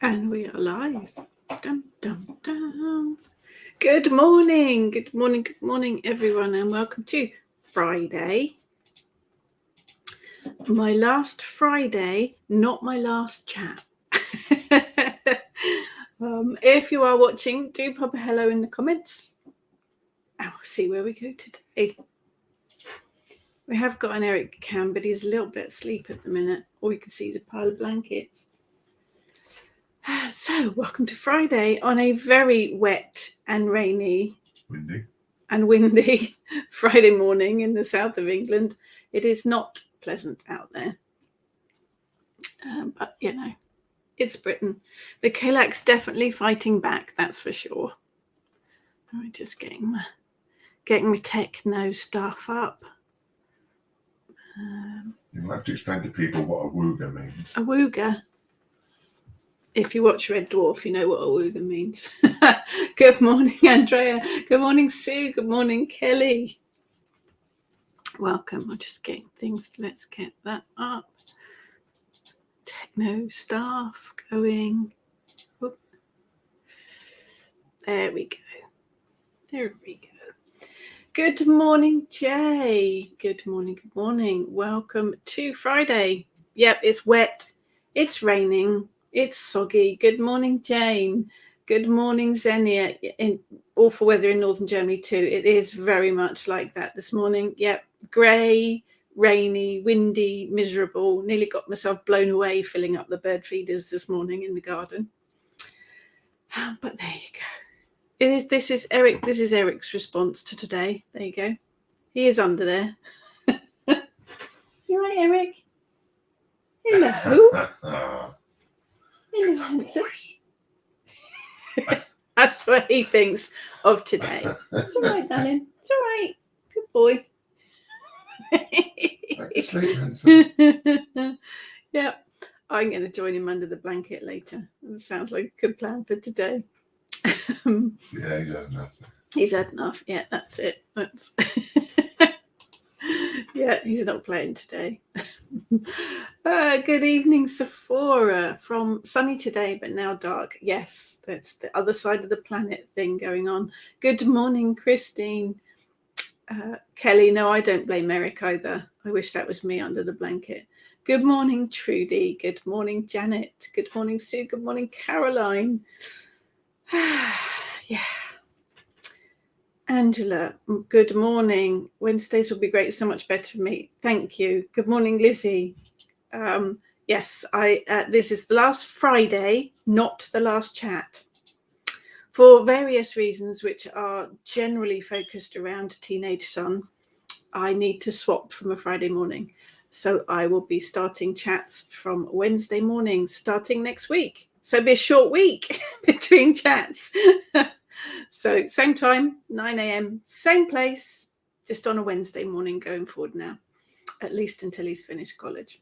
And we are live. Dum, dum, dum. Good morning, everyone, and welcome to Friday. My last Friday, not my last chat. If you are watching, do pop a hello in the comments. And we'll see where we go today. We have got an Eric cam, but he's a little bit asleep at the minute. All you can see is a pile of blankets. So, welcome to Friday on a very wet and rainy, windy Friday morning in the south of England. It is not pleasant out there, but you know, it's Britain. The Kalak's definitely fighting back, that's for sure. I'm just getting my techno stuff up. You'll have to explain to people what a wooga means. A wooga. If you watch Red Dwarf, you know what a wooga means. Good morning, Andrea. Good morning, Sue. Good morning, Kelly. Welcome. I'm just getting things. Let's get that up. Techno stuff going. Whoop. There we go. There we go. Good morning, Jay. Good morning. Good morning. Welcome to Friday. Yep, it's wet. It's raining. It's soggy. Good morning, Jane. Good morning, Xenia. In awful weather in northern Germany too. It is very much like that this morning. Yep, grey, rainy, windy, miserable. Nearly got myself blown away filling up the bird feeders this morning in the garden. But there you go. This is Eric's response to today. There you go. He is under there. You right, Eric? Hello. Hello, handsome. That's what he thinks of today. It's all right, darling. It's all right. Good boy. Back to sleep, handsome. Yeah, I'm going to join him under the blanket later. That sounds like a good plan for today. Yeah, he's had enough. He's had enough. Yeah, that's it. That's yeah, he's not playing today. Good evening, Sephora, from sunny today but now dark. Yes, that's the other side of the planet thing going on. Good morning, Christine. Kelly, no, I don't blame Eric either. I wish that was me under the blanket. Good morning, Trudy. Good morning, Janet. Good morning, Sue. Good morning, Caroline. Yeah. Angela, good morning. Wednesdays will be great, so much better for me. Thank you. Good morning, Lizzie. Yes, this is the last Friday, not the last chat, for various reasons which are generally focused around teenage son. I need to swap from a Friday morning, so I will be starting chats from Wednesday mornings starting next week. So it'll be a short week between chats. So same time, 9 a.m, same place, just on a Wednesday morning going forward now, at least until he's finished college.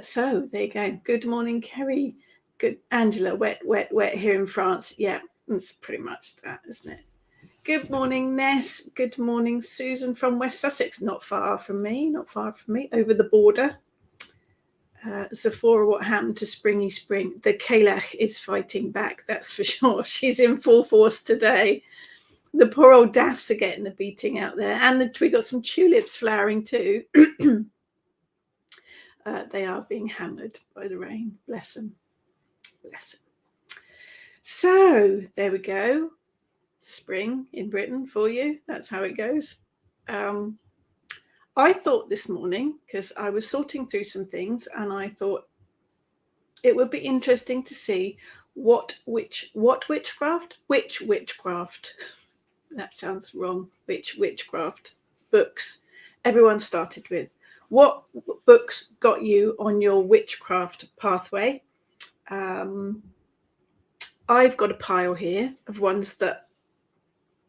So there you go. Good morning, Kerry. Good, Angela. Wet here in France. Yeah, it's pretty much that, isn't it? Good morning, Ness. Good morning, Susan from West Sussex. Not far from me, over the border. Sephora, what happened to Springy Spring? The Kalach is fighting back, that's for sure. She's in full force today. The poor old daffs are getting a beating out there. And we got some tulips flowering too. They are being hammered by the rain. Bless them. Bless them. So there we go. Spring in Britain for you. That's how it goes. I thought this morning, because I was sorting through some things, and I thought it would be interesting to see which witchcraft? Which witchcraft? That sounds wrong. Which witchcraft books everyone started with. What books got you on your witchcraft pathway? I've got a pile here of ones that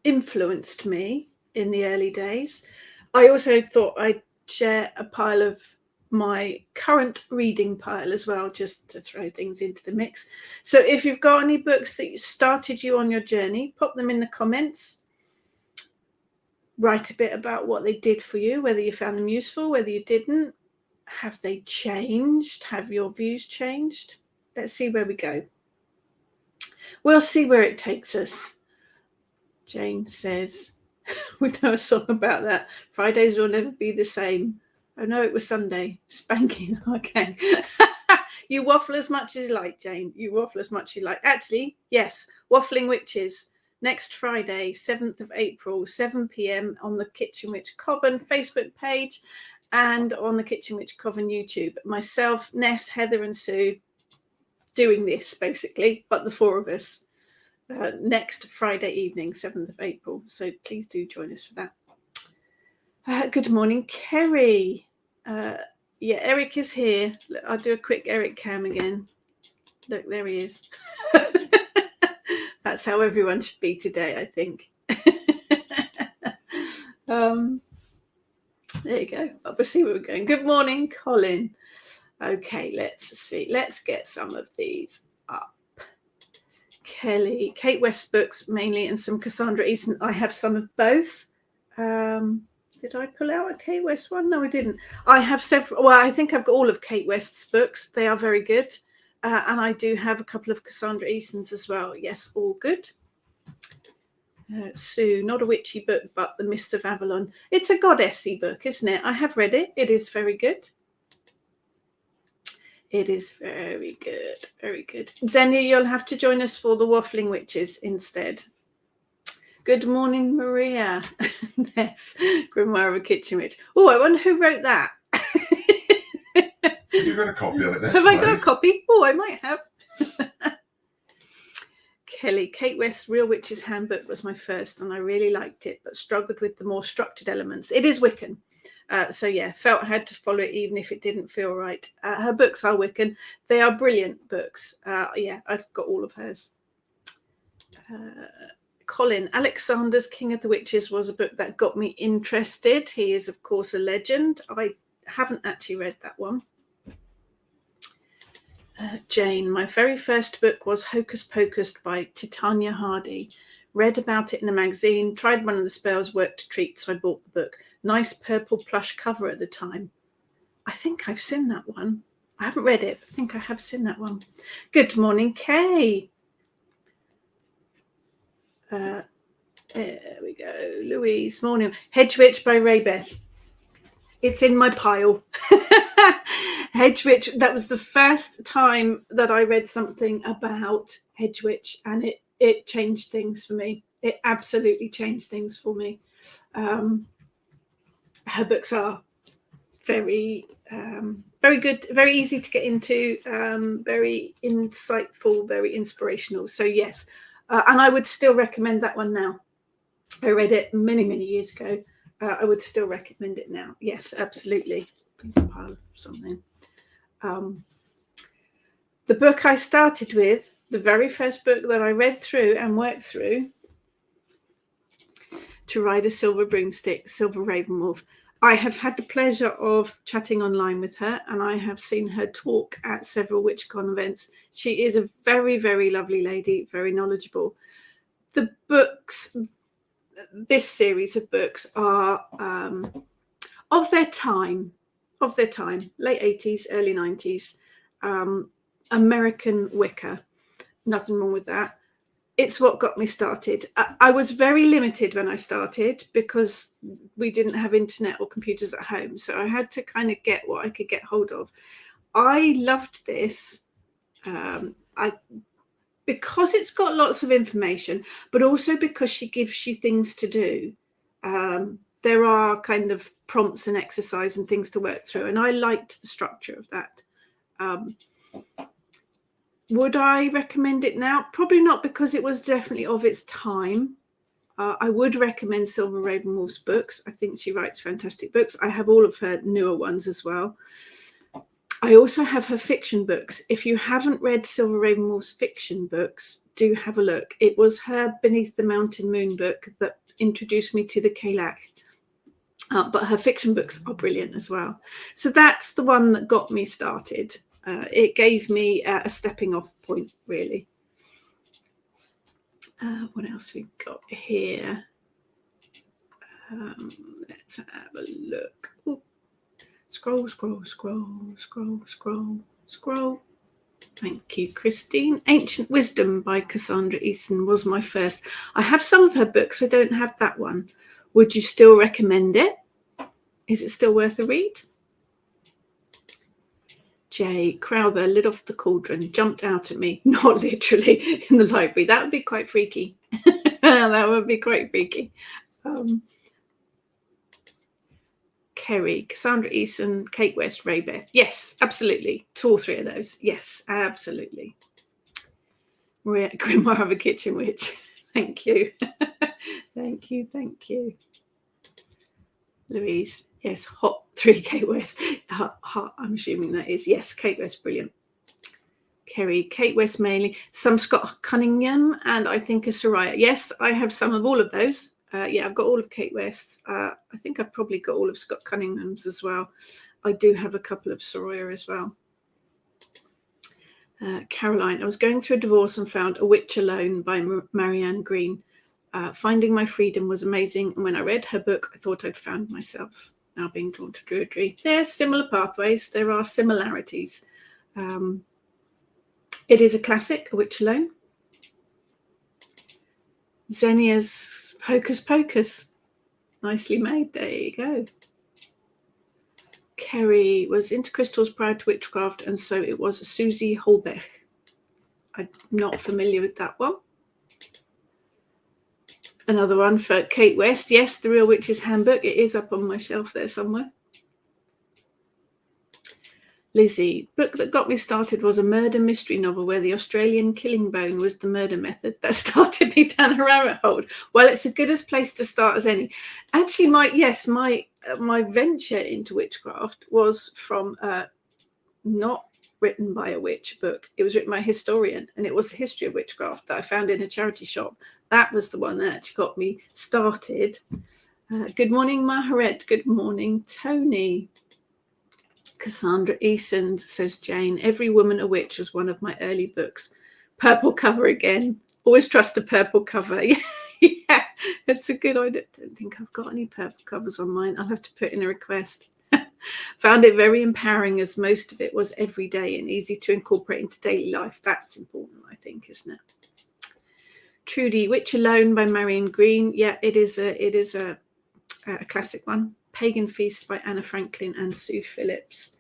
influenced me in the early days. I also thought I'd share a pile of my current reading pile as well, just to throw things into the mix. So if you've got any books that started you on your journey, pop them in the comments. Write a bit about what they did for you, whether you found them useful, whether you didn't. Have they changed? Have your views changed? Let's see where we go. We'll see where it takes us. Jane says, we know a song about that. Fridays will never be the same. Oh no, it was Sunday. Spanking. Okay. You waffle as much as you like, Jane. You waffle as much as you like. Actually, yes, Waffling Witches. Next Friday, 7th of April, 7 p.m. on the Kitchen Witch Coven Facebook page and on the Kitchen Witch Coven YouTube. Myself, Ness, Heather and Sue doing this, basically, but the four of us. Next Friday evening, 7th of April. So please do join us for that. Good morning, Kerry. Yeah, Eric is here. I'll do a quick Eric cam again. Look, there he is. That's how everyone should be today, I think. There you go. We'll see where we're going. Good morning, Colin. Okay, let's see. Let's get some of these up. Kelly, Kate West books mainly, and some Cassandra Easton. I have some of both. Did I pull out a Kate West one? No, I didn't. I have several. Well, I think I've got all of Kate West's books. They are very good. And I do have a couple of Cassandra Easton's as well. Yes, all good. Sue, not a witchy book, but The Mist of Avalon. It's a goddessy book, isn't it? I have read it. It is very good. It is very good, very good. Xenia, you'll have to join us for the Waffling Witches instead. Good morning, Maria. Yes, Grimoire of a Kitchen Witch. Oh, I wonder who wrote that. Have you got a copy of it then? Have I got a copy? Oh, I might have. Kelly, Kate West's Real Witch's Handbook was my first, and I really liked it, but struggled with the more structured elements. It is Wiccan. So yeah, felt I had to follow it even if it didn't feel right. Her books are Wiccan. They are brilliant books. Yeah, I've got all of hers. Colin, Alexander's King of the Witches was a book that got me interested. He is, of course, a legend. I haven't actually read that one. Jane, my very first book was Hocus Pocus by Titania Hardy. Read about it in a magazine, tried one of the spells, worked a treat, so I bought the book. Nice purple plush cover at the time. I think I've seen that one. I haven't read it, but I think I have seen that one. Good morning, Kay. There we go. Louise, morning. Hedge Witch by Ray Beth. It's in my pile. Hedge Witch, that was the first time that I read something about Hedge Witch, and it changed things for me. It absolutely changed things for me. Her books are very, very good, very easy to get into, very insightful, very inspirational. So yes, and I would still recommend that one now. I read it many, many years ago. I would still recommend it now. Yes, absolutely. Pile of something. The book I started with, the very first book that I read through and worked through, To Ride a Silver Broomstick, Silver Raven Wolf. I have had the pleasure of chatting online with her, and I have seen her talk at several WitchCon events. She is a very, very lovely lady, very knowledgeable. The books, this series of books are of their time, late 80s, early 90s, American Wicca. Nothing wrong with that. It's what got me started. I was very limited when I started because we didn't have internet or computers at home. So I had to kind of get what I could get hold of. I loved this because it's got lots of information, but also because she gives you things to do. There are kind of prompts and exercise and things to work through. And I liked the structure of that. Would I recommend it now? Probably not, because it was definitely of its time. I would recommend Silver Raven Wolf's books. I think she writes fantastic books. I have all of her newer ones as well. I also have her fiction books. If you haven't read Silver Raven Wolf's fiction books, do have a look. It was her Beneath the Mountain Moon book that introduced me to the Kalak. But her fiction books are brilliant as well. So that's the one that got me started. It gave me a stepping off point, really. What else we got here? Let's have a look. Ooh. Scroll. Thank you, Christine. Ancient Wisdom by Cassandra Easton was my first. I have some of her books. I don't have that one. Would you still recommend it? Is it still worth a read? Jay Crowther lit off the cauldron, jumped out at me, not literally in the library. That would be quite freaky. That would be quite freaky. Kerry, Cassandra Easton, Kate West, Ray Beth. Yes, absolutely. 2 or 3 of those. Yes, absolutely. Maria, Grimoire of a Kitchen Witch. Thank you. Thank you. Thank you. Louise, yes, hot 3 Kate West. Hot, I'm assuming that is. Yes, Kate West, brilliant. Kerry, Kate West mainly. Some Scott Cunningham and I think a Soraya. Yes, I have some of all of those. Yeah, I've got all of Kate West's. I think I've probably got all of Scott Cunningham's as well. I do have a couple of Soraya as well. Caroline, I was going through a divorce and found A Witch Alone by Marianne Green. Finding my freedom was amazing. And when I read her book, I thought I'd found myself. Now being drawn to Druidry. There are similar pathways. There are similarities. It is a classic, A Witch Alone. Xenia's Hocus Pocus. Nicely made. There you go. Kerry was into crystals prior to witchcraft, and so it was Susie Holbeck. I'm not familiar with that one. Another one for Kate West. Yes, The Real Witch's Handbook. It is up on my shelf there somewhere. Lizzie, book that got me started was a murder mystery novel where the Australian killing bone was the murder method that started me down a rabbit hole. Well, it's as good a place to start as any. Actually, my venture into witchcraft was from not written by a witch book. It was written by a historian, and it was the history of witchcraft that I found in a charity shop. That was the one that actually got me started. Good morning, Maharet. Good morning, Tony. Cassandra Easton, says Jane. Every Woman a Witch was one of my early books. Purple cover again. Always trust a purple cover. Yeah, that's a good idea. I don't think I've got any purple covers on mine. I'll have to put in a request. Found it very empowering as most of it was everyday and easy to incorporate into daily life. That's important, I think, isn't it? Trudy, Witch Alone by Marianne Green. Yeah, it is a classic one. Pagan Feast by Anna Franklin and Sue Phillips.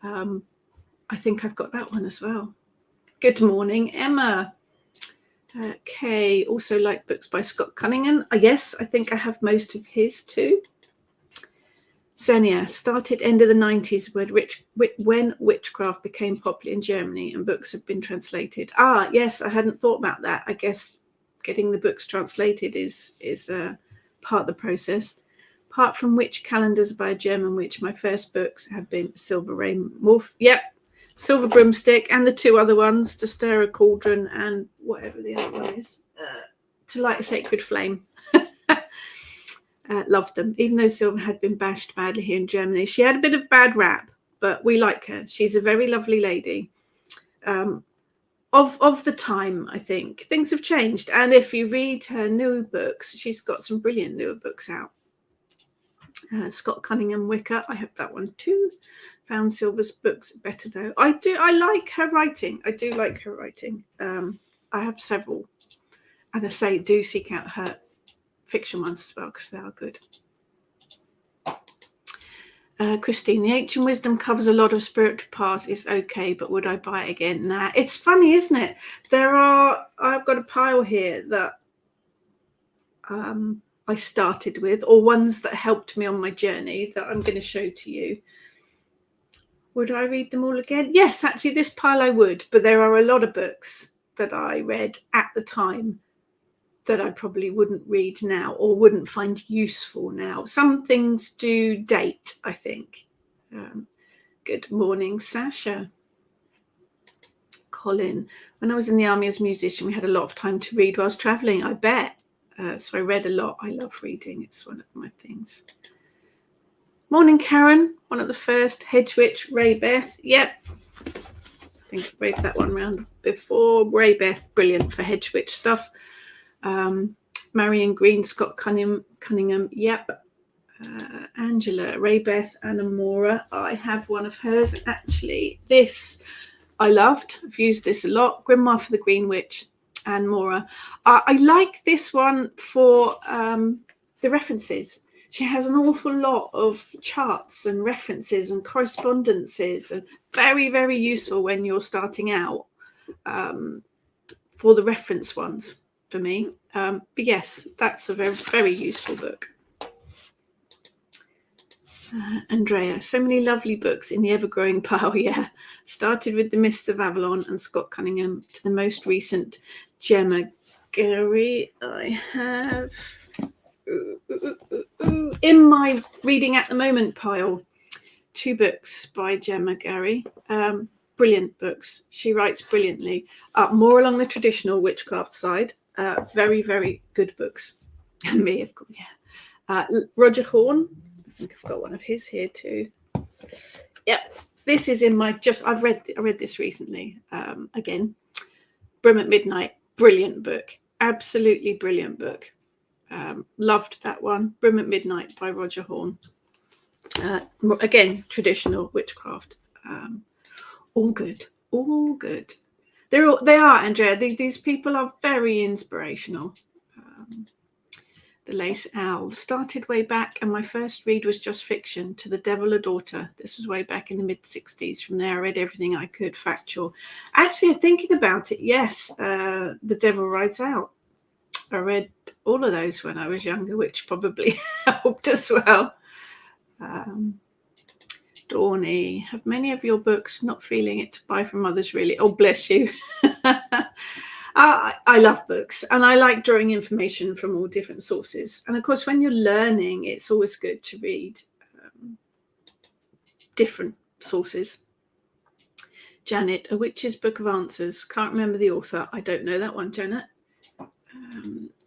I think I've got that one as well. Good morning, Emma. Kay, also like books by Scott Cunningham. Yes, I think I have most of his too. Xenia, started end of the 90s when witchcraft became popular in Germany and books have been translated. Yes, I hadn't thought about that. I guess getting the books translated is part of the process. Apart from Witch Calendars by a German witch, my first books have been Silver Rain Wolf. Yep, Silver Broomstick, and the 2 other ones, To Stir a Cauldron and whatever the other one is, To Light a Sacred Flame. Loved them, even though Silver had been bashed badly here in Germany. She had a bit of bad rap, but we like her. She's a very lovely lady. Of the time, I think. Things have changed. And if you read her new books, she's got some brilliant newer books out. Scott Cunningham Wicker, I have that one too. Found Silver's books better though. I like her writing. I do like her writing. I have several, and I say do seek out her fiction ones as well because they are good. Christine, the Ancient Wisdom covers a lot of spiritual paths. It's okay, but would I buy it again? Nah. It's funny, isn't it? I've got a pile here that I started with, or ones that helped me on my journey that I'm going to show to you. Would I read them all again? Yes, actually, this pile I would, but there are a lot of books that I read at the time that I probably wouldn't read now or wouldn't find useful now. Some things do date, I think. Good morning, Sasha. Colin, when I was in the army as a musician, we had a lot of time to read while I was traveling, I bet. So I read a lot. I love reading. It's one of my things. Morning, Karen. One of the first. Hedge Witch, Ray Beth. Yep. I think I read that one round before. Ray Beth, brilliant for Hedge Witch stuff. Marianne Green, Scott Cunningham. Yep. Angela, Ray Beth, and Amora. I have one of hers. Actually, this I loved. I've used this a lot. Grimoire for the Green Witch and Mora. I like this one for the references. She has an awful lot of charts and references and correspondences, and very, very useful when you're starting out for the reference ones for me. But yes, that's a very, very useful book. Andrea, so many lovely books in the ever-growing pile. Yeah, started with The Mists of Avalon and Scott Cunningham to the most recent Gemma Gary. I have in my reading at the moment pile 2 books by Gemma Gary. Brilliant books. She writes brilliantly. More along the traditional witchcraft side. Very, very good books. And me, of course. Yeah. Roger Horn. I think I've got one of his here too. Yep. This is in my I read this recently. Again, Brim at Midnight. Brilliant book. Absolutely brilliant book. Loved that one. Brim at Midnight by Roger Horn. Again, traditional witchcraft. All good. They are, Andrea. These people are very inspirational. The Lace Owl started way back, and my first read was just fiction, To the Devil a Daughter. This was way back in the mid-60s. From there, I read everything I could, factual. Actually, thinking about it, yes, The Devil Rides Out. I read all of those when I was younger, which probably helped as well. Dawny, have many of your books, not feeling it to buy from others, really. Oh, bless you. I love books, and I like drawing information from all different sources. And of course, when you're learning, it's always good to read different sources. Janet, A Witch's Book of Answers. Can't remember the author. I don't know that one, Janet.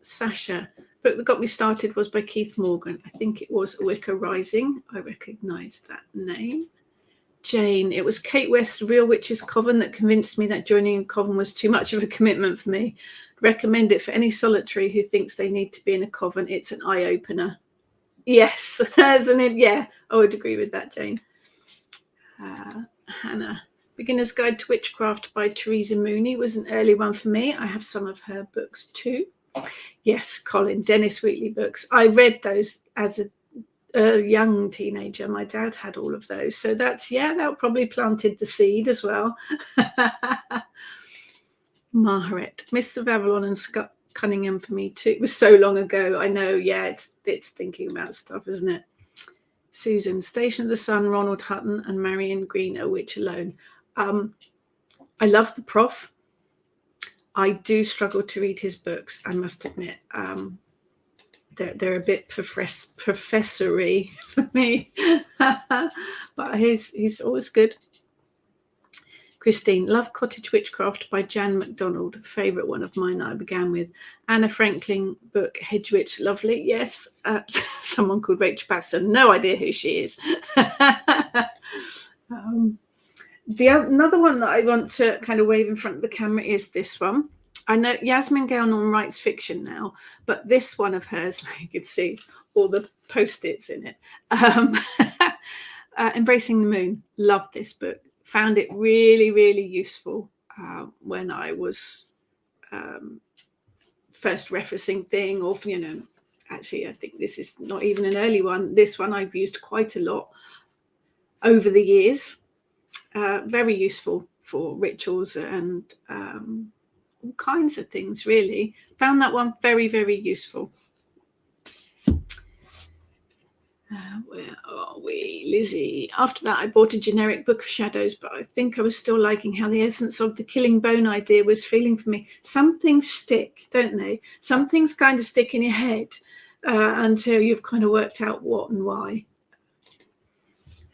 Sasha, book that got me started was by Keith Morgan. I think it was Wicca Rising. I recognise that name. Jane, it was Kate West's Real Witches Coven that convinced me that joining a coven was too much of a commitment for me. Recommend it for any solitary who thinks they need to be in a coven. It's an eye-opener. Yes, isn't it? Yeah, I would agree with that, Jane. Hannah, Beginner's Guide to Witchcraft by Teresa Mooney was an early one for me. I have some of her books too. Yes, Colin, Dennis Wheatley books. I read those as a young teenager. My dad had all of those. So that probably planted the seed as well. Margaret, Mists of Avalon and Scott Cunningham for me too. It was so long ago. I know, yeah, it's thinking about stuff, isn't it? Susan, Station of the Sun, Ronald Hutton and Marion Green, A Witch Alone. I love the Prof. I do struggle to read his books, I must admit. They're a bit professory for me, but he's always good. Christine, love Cottage Witchcraft by Jan MacDonald, favourite one of mine that I began with. Anna Franklin book, Hedge Witch, lovely. Yes, someone called Rachel Patterson, no idea who she is. Another one that I want to kind of wave in front of the camera is this one. I know Yasmin Gale-Norm writes fiction now, but this one of hers, you can see all the post-its in it. Embracing the Moon, loved this book. Found it really, really useful when I was first referencing thing, or, actually, I think this is not even an early one. This one I've used quite a lot over the years. Very useful for rituals and all kinds of things, really. Found that one very, very useful. Where are we? Lizzie. After that, I bought a generic Book of Shadows, but I think I was still liking how the essence of the killing bone idea was feeling for me. Some things stick, don't they? Some things kind of stick in your head until you've kind of worked out what and why.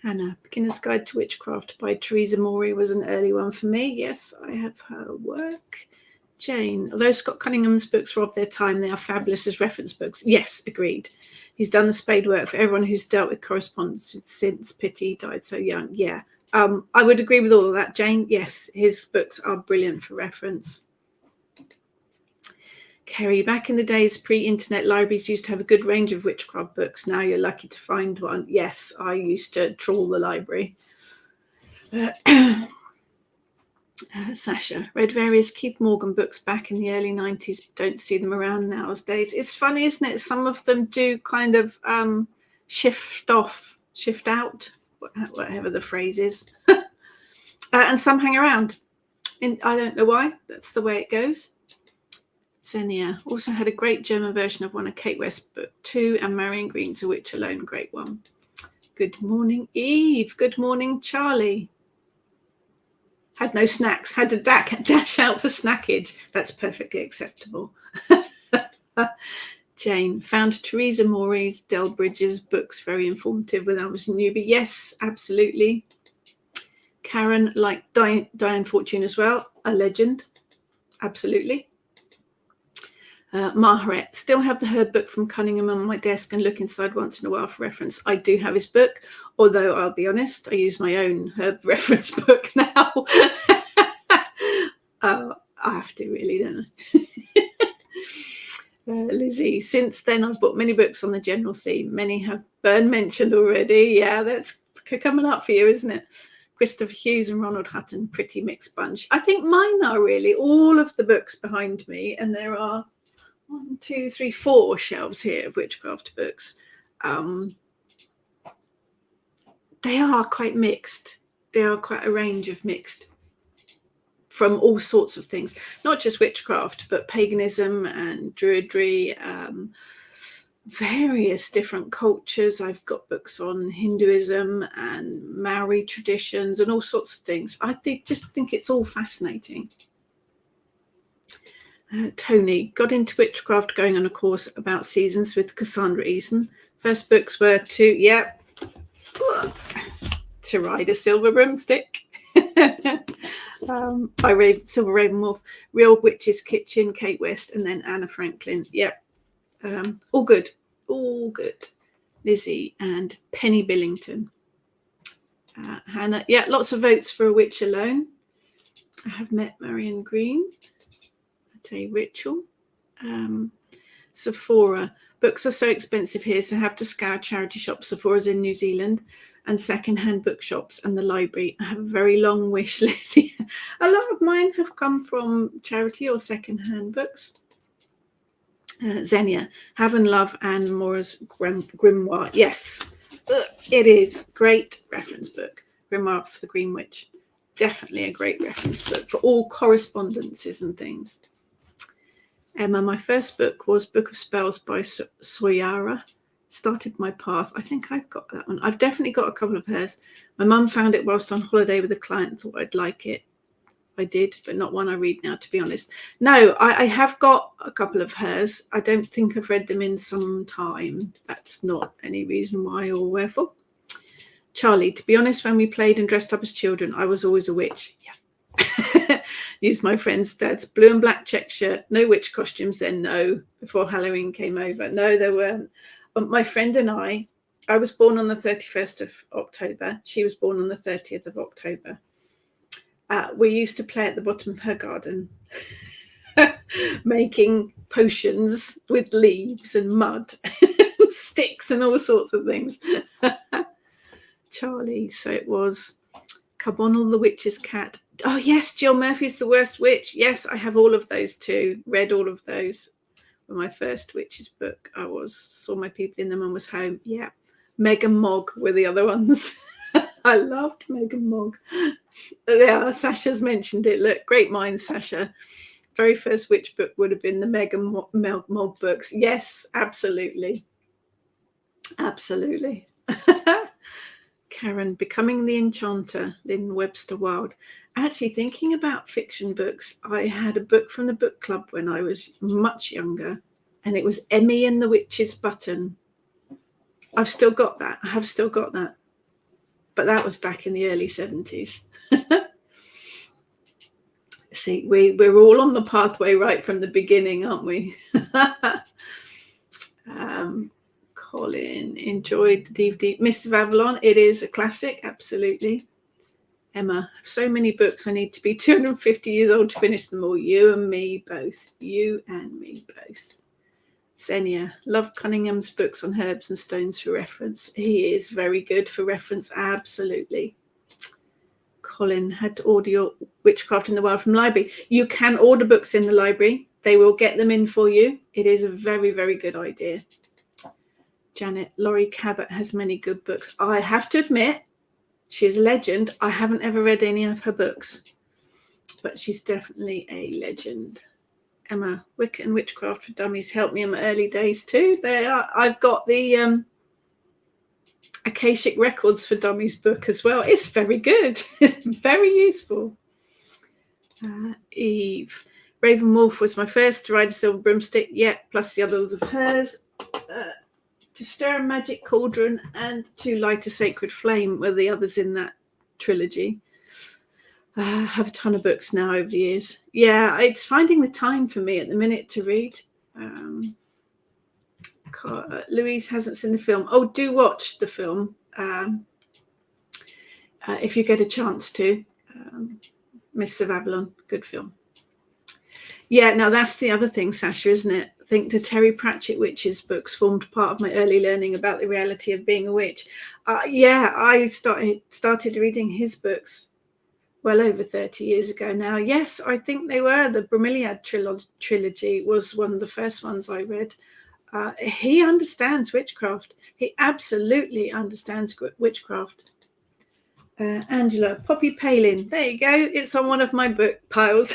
Hannah, Beginner's Guide to Witchcraft by Teresa Morey was an early one for me. Yes, I have her work. Jane, although Scott Cunningham's books were of their time, they are fabulous as reference books. Yes, agreed. He's done the spade work for everyone who's dealt with correspondence since Pity died so young. Yeah, I would agree with all of that, Jane. Yes, his books are brilliant for reference. Kerry, back in the days, pre-internet, libraries used to have a good range of witchcraft books. Now you're lucky to find one. Yes, I used to trawl the library. Sasha, read various Keith Morgan books back in the early 90s, don't see them around nowadays. It's funny, isn't it? Some of them do kind of shift out, whatever the phrase is. And some hang around. I don't know why. That's the way it goes. Xenia also had a great German version of one of Kate West's book 2, and Marion Green's A Witch Alone, great one. Good morning, Eve. Good morning, Charlie. Had no snacks, had to dash out for snackage. That's perfectly acceptable. Jane found Theresa Morey's Delbridge's books very informative when I was a newbie. Yes, absolutely. Karen liked Diane Fortune as well, a legend. Absolutely. Maharet, still have the Herb book from Cunningham on my desk and look inside once in a while for reference. I do have his book, although I'll be honest, I use my own Herb reference book now. I have to really, don't I? Lizzie, since then I've bought many books on the general theme. Many have Byrne mentioned already. Yeah, that's coming up for you, isn't it? Christopher Hughes and Ronald Hutton, pretty mixed bunch. I think mine are really all of the books behind me, and there are 1, 2, 3, 4 shelves here of witchcraft books. They are quite mixed. They are quite a range of mixed from all sorts of things, not just witchcraft, but paganism and druidry, various different cultures. I've got books on Hinduism and Maori traditions and all sorts of things. I just think it's all fascinating. Tony got into witchcraft going on a course about seasons with Cassandra Eason. First books were To Ride a Silver Broomstick by Silver Raven Wolf, Real Witch's Kitchen, Kate West, and then Anna Franklin. Yep. All good. Lizzie and Penny Billington. Hannah, yeah, lots of votes for A Witch Alone. I have met Marion Green. A ritual. Sephora, books are so expensive here, so I have to scour charity shops. Sephora's in New Zealand, and second-hand bookshops and the library. I have a very long wish list. A lot of mine have come from charity or second-hand books. Xenia, Have and Love Anne Mora's Grimoire. Yes, it is. Great reference book. Grimoire for the Green Witch. Definitely a great reference book for all correspondences and things. Emma, my first book was Book of Spells by Soyara. Started my path. I think I've got that one. I've definitely got a couple of hers. My mum found it whilst on holiday with a client, thought I'd like it. I did, but not one I read now, to be honest. No, I have got a couple of hers. I don't think I've read them in some time. That's not any reason why or wherefore. Charlie, to be honest, when we played and dressed up as children, I was always a witch. Yeah. Used my friend's dad's blue and black check shirt. No witch costumes then, no. Before Halloween came over. No, there weren't. My friend and I was born on the 31st of October. She was born on the 30th of October. We used to play at the bottom of her garden, making potions with leaves and mud, and sticks and all sorts of things. Charlie, so it was Carbonell the Witch's Cat. Oh yes, Jill Murphy's The Worst Witch. Yes, I have all of those too. Read all of those. For my first witch's book, I saw my people in them and was home. Yeah, Meg and Mog were the other ones. I loved Meg and Mog. Yeah, Sasha's mentioned it. Look, great minds, Sasha. Very first witch book would have been the Meg and Mog books. Yes, absolutely. Absolutely. Karen, Becoming the Enchanter, Lynn Webster Wild. Actually, thinking about fiction books, I had a book from the book club when I was much younger, and it was Emmy and the Witch's Button. I've still got that. I have still got that. But that was back in the early 70s. See, we're all on the pathway right from the beginning, aren't we? Colin, enjoyed the DVD. Mist of Avalon, it is a classic, absolutely. Emma, so many books. I need to be 250 years old to finish them all. You and me both. You and me both. Xenia, love Cunningham's books on herbs and stones for reference. He is very good for reference, absolutely. Colin had to order your Witchcraft in the Wild from library. You can order books in the library. They will get them in for you. It is a very, very good idea. Janet, Laurie Cabot has many good books. I have to admit, she is a legend. I haven't ever read any of her books, but she's definitely a legend. Emma, Wicca and Witchcraft for Dummies helped me in my early days too. I've got the Akashic Records for Dummies book as well. It's very good. It's very useful. Eve, Raven Wolf was my first to ride a silver broomstick. Yeah, plus the others of hers. To Stir a Magic Cauldron and To Light a Sacred Flame were the others in that trilogy. I have a ton of books now over the years. Yeah, it's finding the time for me at the minute to read. Louise hasn't seen the film. Oh, do watch the film if you get a chance to. Mists of Avalon, good film. Yeah, now that's the other thing, Sasha, isn't it? I think the Terry Pratchett witches books formed part of my early learning about the reality of being a witch. Yeah, I started reading his books well over 30 years ago now. Yes, I think they were. The Bromeliad trilogy was one of the first ones I read. He understands witchcraft. He absolutely understands witchcraft. Angela, Poppy Palin. There you go. It's on one of my book piles.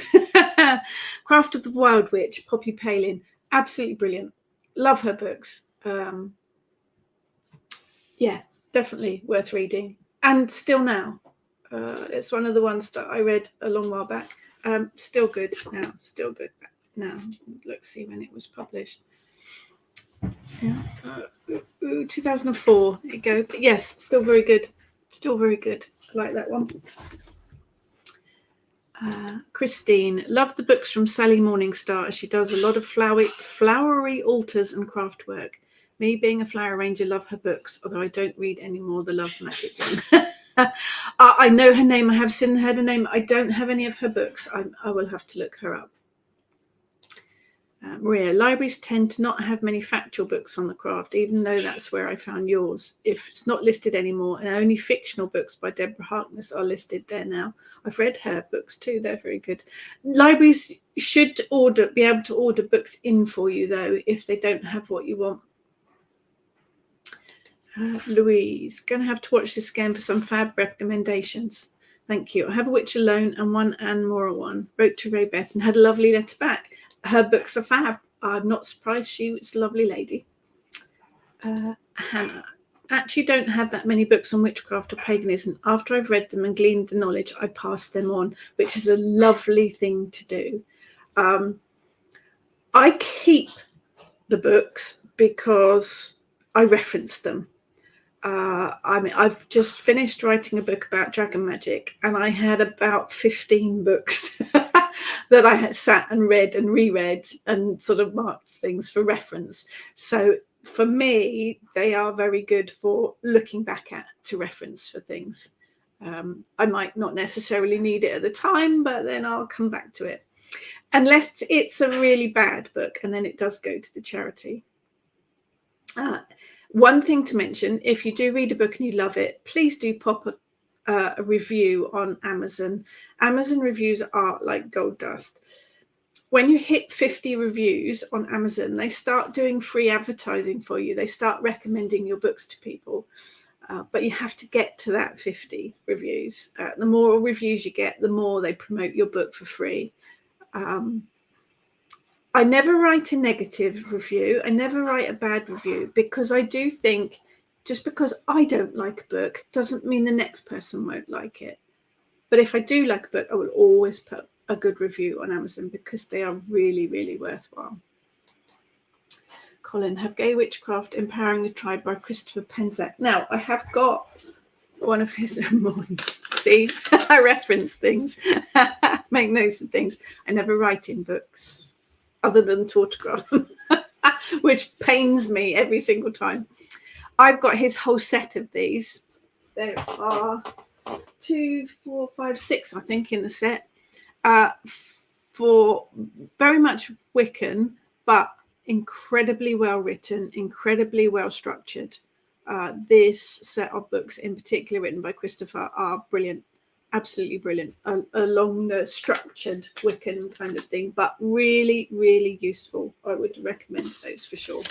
Craft of the Wild Witch, Poppy Palin. Absolutely brilliant. Love her books. Yeah, definitely worth reading. And still now. It's one of the ones that I read a long while back. Still good now. Still good now. Let's see when it was published. Yeah. 2004. There you go. But yes, still very good. Still very good. I like that one. Christine, love the books from Sally Morningstar. She does a lot of flowery altars and craft work. Me being a flower arranger, love her books, although I don't read any more the Love Magic one. I know her name. I have seen her name. I don't have any of her books. I will have to look her up. Maria, libraries tend to not have many factual books on the craft, even though that's where I found yours. If it's not listed anymore, and only fictional books by Deborah Harkness are listed there now. I've read her books too. They're very good. Libraries should be able to order books in for you, though, if they don't have what you want. Louise, going to have to watch this again for some fab recommendations. Thank you. I have a Witch Alone and one Anne Mora one. Wrote to Ray Beth and had a lovely letter back. Her books are fab. I'm not surprised. She was a lovely lady. Hannah, actually don't have that many books on witchcraft or paganism. After I've read them and gleaned the knowledge, I pass them on, which is a lovely thing to do. I keep the books because I reference them. I've just finished writing a book about dragon magic, and I had about 15 books that I had sat and read and reread and sort of marked things for reference. So for me, they are very good for looking back at to reference for things. I might not necessarily need it at the time, but then I'll come back to it. Unless it's a really bad book, and then it does go to the charity. One thing to mention, if you do read a book and you love it, please do pop a review on Amazon. Amazon reviews are like gold dust. When you hit 50 reviews on Amazon, they start doing free advertising for you. They start recommending your books to people. But you have to get to that 50 reviews. The more reviews you get, the more they promote your book for free. I never write a negative review. I never write a bad review, because I do think just because I don't like a book doesn't mean the next person won't like it. But if I do like a book, I will always put a good review on Amazon, because they are really, really worthwhile. Colin, have Gay Witchcraft Empowering the Tribe by Christopher Penczak. Now, I have got one of his see, I reference things, make notes of things. I never write in books other than to autograph them, which pains me every single time. I've got his whole set of these. There are 2, 4, 5, 6, I think, in the set. For very much Wiccan, but incredibly well written, incredibly well structured. This set of books in particular, written by Christopher, are brilliant. absolutely brilliant, along the structured Wiccan kind of thing, but really, really useful. I would recommend those for sure.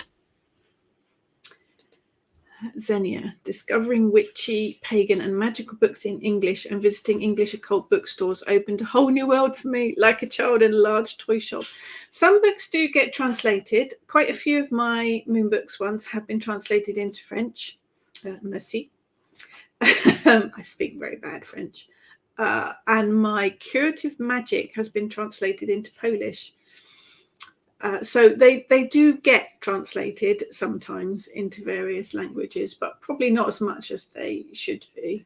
Xenia, discovering witchy, pagan and magical books in English and visiting English occult bookstores opened a whole new world for me, like a child in a large toy shop. Some books do get translated. Quite a few of my Moon Books ones have been translated into French. Merci. I speak very bad French. And my Curative Magic has been translated into Polish. So they do get translated sometimes into various languages, but probably not as much as they should be.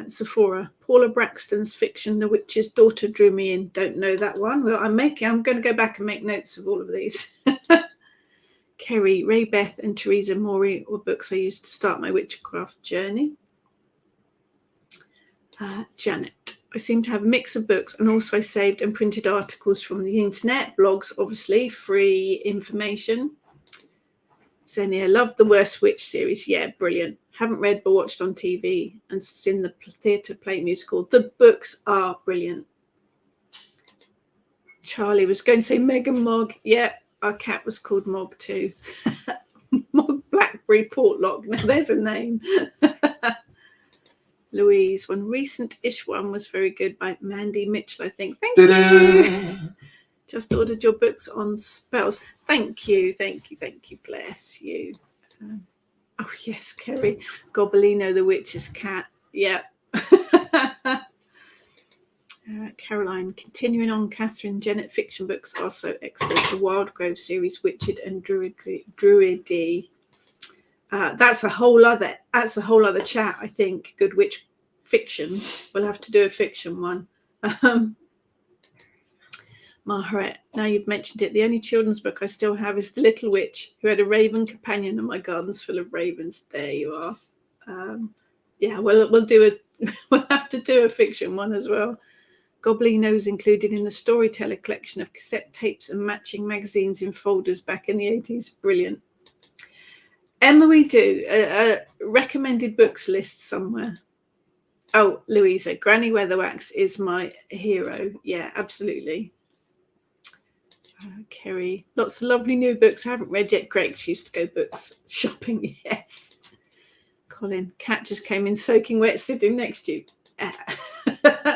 Sephora, Paula Braxton's fiction, The Witch's Daughter, drew me in. Don't know that one. Well, I'm going to go back and make notes of all of these. Kerry, Ray Beth and Teresa Morey were books I used to start my witchcraft journey. Janet, I seem to have a mix of books, and also I saved and printed articles from the internet, blogs, obviously, free information. Xenia, loved the Worst Witch series. Yeah, brilliant. Haven't read but watched on TV and seen the theatre play musical. The books are brilliant. Charlie was going to say Megan Mogg. Yeah, our cat was called Mogg too. Mogg Blackberry Portlock. Now there's a name. Louise, one recent-ish one was very good by Mandy Mitchell, I think. Thank you. Just ordered your books on spells. Thank you. Bless you. Oh, yes, Kerry. Gobelino, the witch's cat. Yeah. Caroline, continuing on Catherine Jennett fiction books are so excellent. The Wildgrove series, Witched and Druidy. That's a whole other chat, I think. Good witch fiction. We'll have to do a fiction one. Margaret, now you've mentioned it, the only children's book I still have is The Little Witch, who had a raven companion, and my garden's full of ravens. There you are. Yeah, we'll have to do a fiction one as well. Goblino's included in the Storyteller collection of cassette tapes and matching magazines in folders back in the 80s. Brilliant. Emma, we do a recommended books list somewhere. Oh, Louisa, Granny Weatherwax is my hero. Yeah, absolutely. Kerry, lots of lovely new books I haven't read yet. Great, she used to go books shopping. Yes. Colin, cat just came in soaking wet sitting next to you.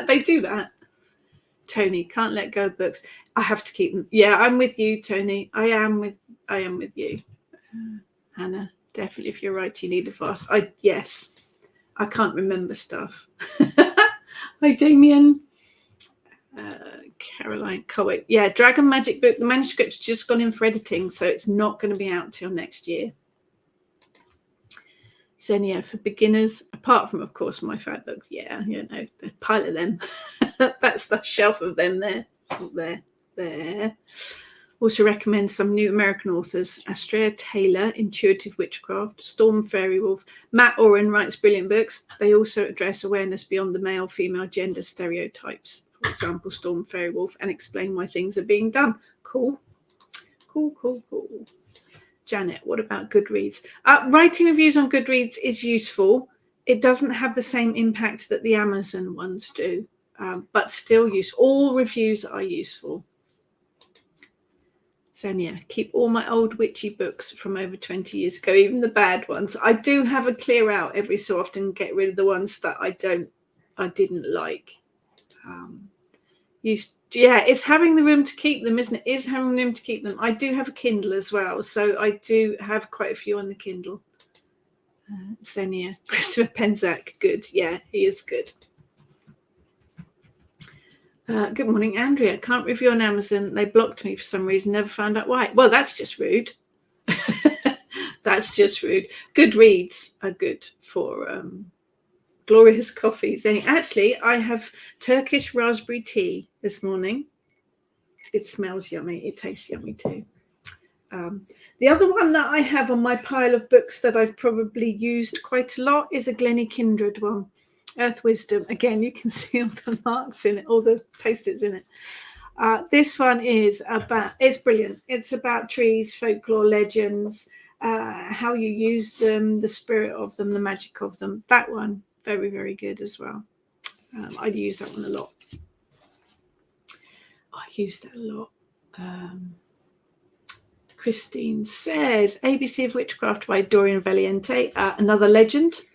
They do that. Tony, can't let go of books. I have to keep them. Yeah, I'm with you, Tony. I am with you. Hannah, definitely, if you're right, you need advice. Yes, I can't remember stuff. Hi, Damien. Caroline Coet. Yeah, Dragon Magic book. The manuscript's just gone in for editing, so it's not going to be out till next year. Xenia, for beginners, apart from, of course, my fat books. Yeah, a pile of them. That's the shelf of them there. There. Also recommend some new American authors. Astrea Taylor, Intuitive Witchcraft, Storm Fairy Wolf. Matt Oren writes brilliant books. They also address awareness beyond the male-female gender stereotypes. For example, Storm Fairy Wolf, and explain why things are being done. Cool. Janet, what about Goodreads? Writing reviews on Goodreads is useful. It doesn't have the same impact that the Amazon ones do, but still useful. All reviews are useful. Xenia, keep all my old witchy books from over 20 years ago, even the bad ones. I do have a clear out every so often, get rid of the ones that I didn't like. It's having the room to keep them, isn't it? Is having room to keep them. I do have a Kindle as well, so I do have quite a few on the Kindle. Xenia, Christopher Penzac, good. Yeah, he is good. Good morning, Andrea. Can't review on Amazon. They blocked me for some reason. Never found out why. Well, that's just rude. That's just rude. Goodreads are good for glorious coffees. Actually, I have Turkish raspberry tea this morning. It smells yummy. It tastes yummy too. The other one that I have on my pile of books that I've probably used quite a lot is a Glennie Kindred one. Earth Wisdom. Again, you can see all the marks in it, all the post-its in it. This one is it's brilliant. It's about trees, folklore, legends, how you use them, the spirit of them, the magic of them. That one Very, very good as well. I'd use that one a lot. I use that a lot. Christine says, ABC of Witchcraft by Dorian Valiente. Another legend.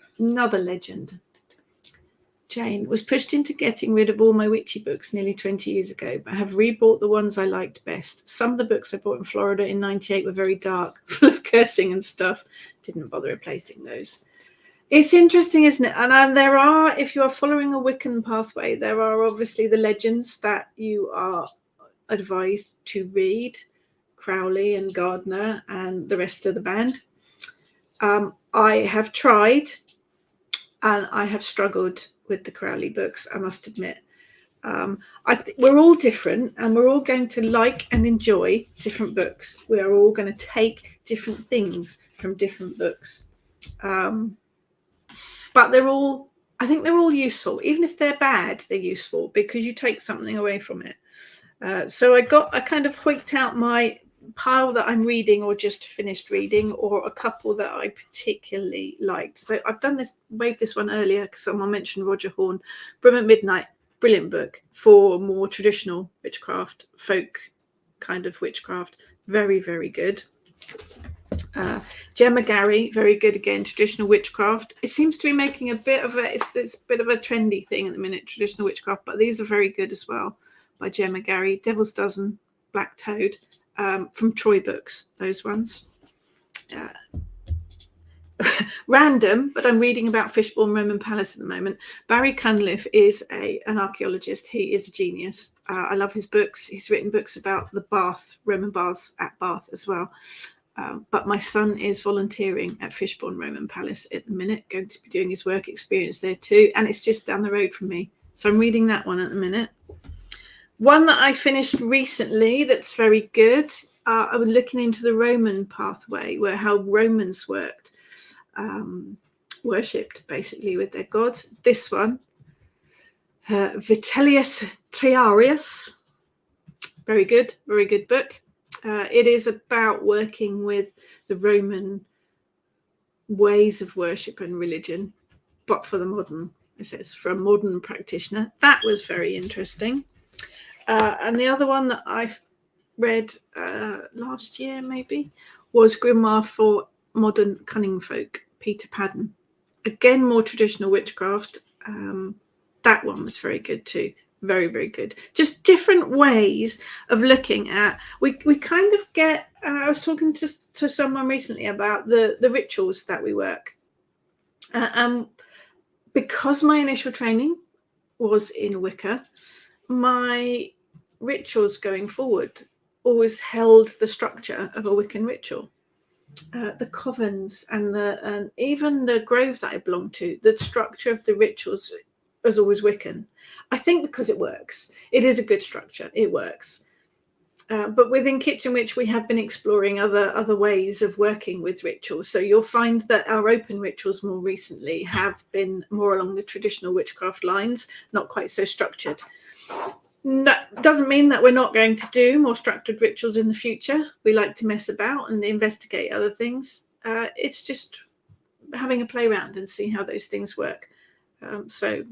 Jane was pushed into getting rid of all my witchy books nearly 20 years ago, but have rebought the ones I liked best. Some of the books I bought in Florida in 98 were very dark, full of cursing and stuff. Didn't bother replacing those. It's interesting, isn't it? And there are, if you are following a Wiccan pathway, there are obviously the legends that you are advised to read, Crowley and Gardner and the rest of the band. I have tried and I have struggled with the Crowley books, I must admit. We're all different and we're all going to like and enjoy different books. We are all going to take different things from different books. But I think they're all useful. Even if they're bad, they're useful because you take something away from it. So I kind of whipped out my pile that I'm reading or just finished reading, or a couple that I particularly liked. So I've waved this one earlier because someone mentioned Roger Horn. Brim at Midnight, brilliant book for more traditional witchcraft, folk kind of witchcraft. Very, very good. Gemma Gary, very good again, traditional witchcraft. It seems to be making it's a bit of a trendy thing at the minute, traditional witchcraft, but these are very good as well by Gemma Gary. Devil's Dozen, Black Toad, from Troy Books, those ones. Random, but I'm reading about Fishbourne Roman Palace at the moment. Barry Cunliffe is an archaeologist. He is a genius. I love his books. He's written books about the Bath, Roman baths at Bath as well. But my son is volunteering at Fishbourne Roman Palace at the minute, going to be doing his work experience there too. And it's just down the road from me. So I'm reading that one at the minute. One that I finished recently that's very good. I was looking into the Roman pathway, how Romans worked, worshipped basically with their gods. This one, Vitellius Triarius. Very good book. It is about working with the Roman ways of worship and religion, but for the modern, it says, for a modern practitioner. That was very interesting. And the other one that I read last year, maybe, was Grimoire for Modern Cunning Folk, Peter Padden. Again, more traditional witchcraft. That one was very good too. Very, very good. Just different ways of looking at. We kind of get. I was talking to someone recently about the rituals that we work, and because my initial training was in Wicca, my rituals going forward always held the structure of a Wiccan ritual. The covens and even the grove that I belonged to, the structure of the rituals was always Wiccan. I think because it works. It is a good structure. It works. But within Kitchen Witch, we have been exploring other ways of working with rituals. So you'll find that our open rituals more recently have been more along the traditional witchcraft lines, not quite so structured. No, doesn't mean that we're not going to do more structured rituals in the future. We like to mess about and investigate other things. It's just having a play around and see how those things work. So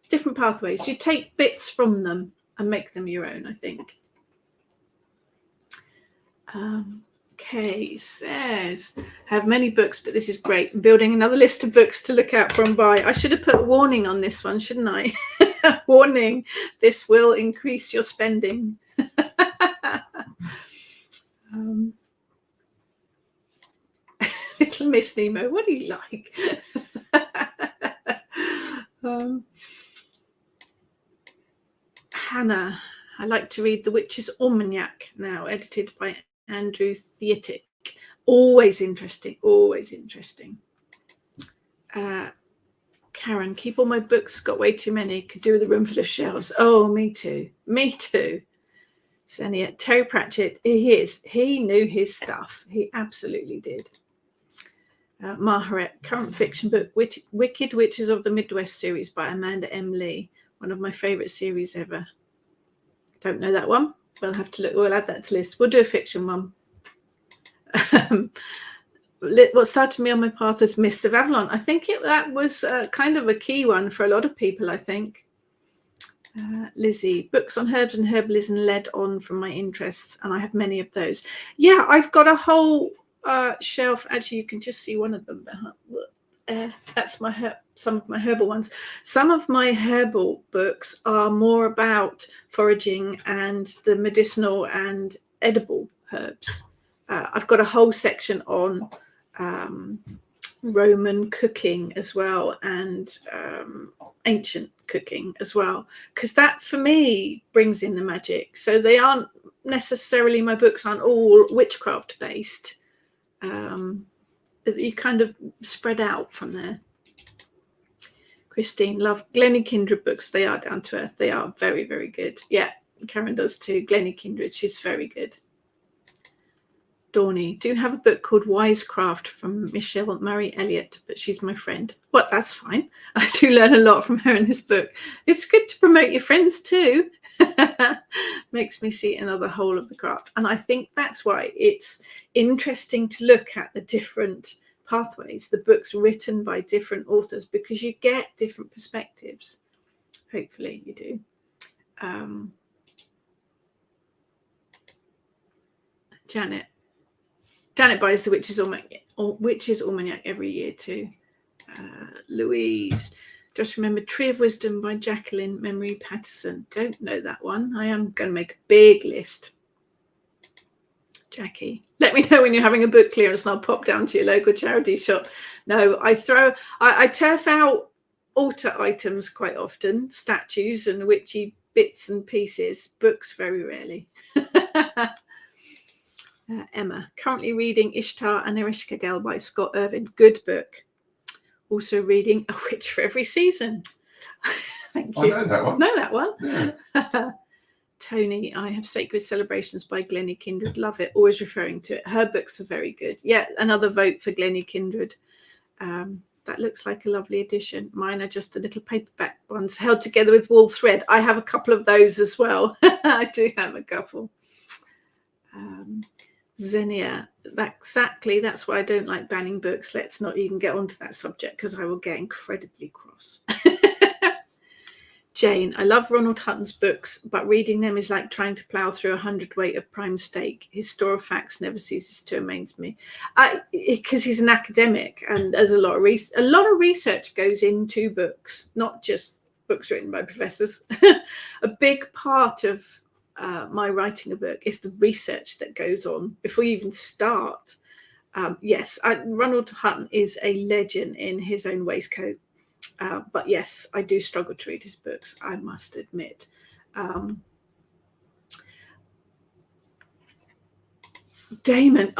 different pathways. You take bits from them and make them your own, I think. Kay says, have many books, but this is great. I'm building another list of books to look out for and buy. I should have put a warning on this one, shouldn't I? Warning, this will increase your spending. Little Miss Nemo, what do you like? Hannah, I like to read The Witch's Almanac now, edited by Andrew Theatic. Always interesting, always interesting. Karen, keep all my books, got way too many, could do with a room full of shelves. Oh, me too. Senia, Terry Pratchett, he knew his stuff. He absolutely did. Maharet, current fiction book, Wicked Witches of the Midwest series by Amanda M. Lee. One of my favourite series ever. Don't know that one. We'll have to look. We'll add that to the list. We'll do a fiction one. what started me on my path is Mist of Avalon. I think that was kind of a key one for a lot of people, I think. Lizzie, books on herbs and herbalism led on from my interests, and I have many of those. Yeah, I've got a whole shelf. Actually, you can just see one of them. That's some of my herbal ones. Some of my herbal books are more about foraging and the medicinal and edible herbs. I've got a whole section on Roman cooking as well, and ancient cooking as well, because that for me brings in the magic. So they aren't necessarily, my books aren't all witchcraft based. You kind of spread out from there. Christine, love Glennie Kindred books. They are down to earth. They are very, very good. Yeah, Karen does too. Glennie Kindred, she's very good. Dawny, do have a book called Witchcraft from Michelle Murray Elliott, but she's my friend. Well, that's fine. I do learn a lot from her in this book. It's good to promote your friends too. Makes me see another whole of the craft. And I think that's why it's interesting to look at the different pathways, the books written by different authors, because you get different perspectives. Hopefully you do. Janet buys the Witch's Almanac every year too. Louise, just remember Tree of Wisdom by Jacqueline Memory Patterson. Don't know that one. I am going to make a big list. Jackie, let me know when you're having a book clearance and I'll pop down to your local charity shop. No, I turf out altar items quite often, statues and witchy bits and pieces. Books very rarely. Emma, currently reading Ishtar and Ereshkigal by Scott Irvin. Good book. Also reading A Witch for Every Season. Thank you. I know that one. Know that one? Yeah. Tony, I have Sacred Celebrations by Glennie Kindred. Love it. Always referring to it. Her books are very good. Yeah, another vote for Glennie Kindred. That looks like a lovely addition. Mine are just the little paperback ones held together with wool thread. I have a couple of those as well. I do have a couple. Xenia, exactly. That's why I don't like banning books. Let's not even get onto that subject because I will get incredibly cross. Jane, I love Ronald Hutton's books, but reading them is like trying to plough through 100 weight of prime steak. His store of facts never ceases to amaze me. Because he's an academic, and there's a lot of research goes into books, not just books written by professors. A big part of my writing a book is the research that goes on before you even start. Yes, Ronald Hutton is a legend in his own waistcoat. But yes, I do struggle to read his books, I must admit. Damien,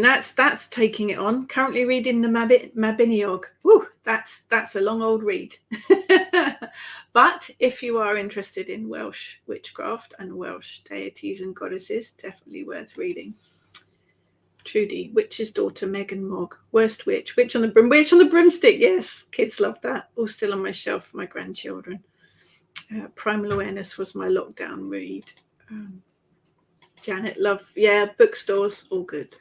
that's taking it on. Currently reading the Mabinogion. Woo, that's a long old read. But if you are interested in Welsh witchcraft and Welsh deities and goddesses, definitely worth reading. Trudy, Witch's Daughter, Megan Mogg, Worst Witch, Witch on the Broomstick. Yes, kids love that. All still on my shelf for my grandchildren. Primal Awareness was my lockdown read. Janet, love, yeah, bookstores, all good.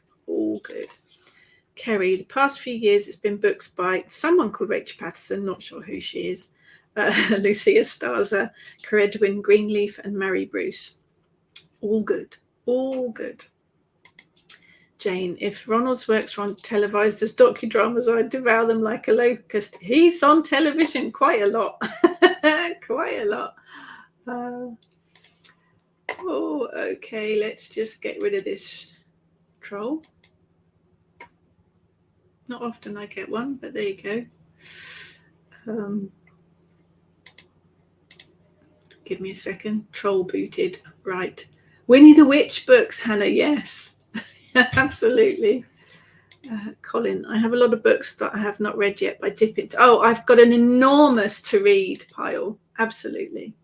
Kerry, the past few years it's been books by someone called Rachel Patterson, not sure who she is. Lucia Staza, Caredwin Greenleaf, and Mary Bruce. All good. Jane, if Ronald's works were televised as docudramas, I'd devour them like a locust. He's on television quite a lot. Okay, let's just get rid of this troll. Not often I get one, but there you go. Give me a second. Troll booted. Right. Winnie the Witch books, Hannah, yes. Absolutely. Colin, I have a lot of books that I have not read yet, but I dip into. Oh, I've got an enormous to read pile. Absolutely.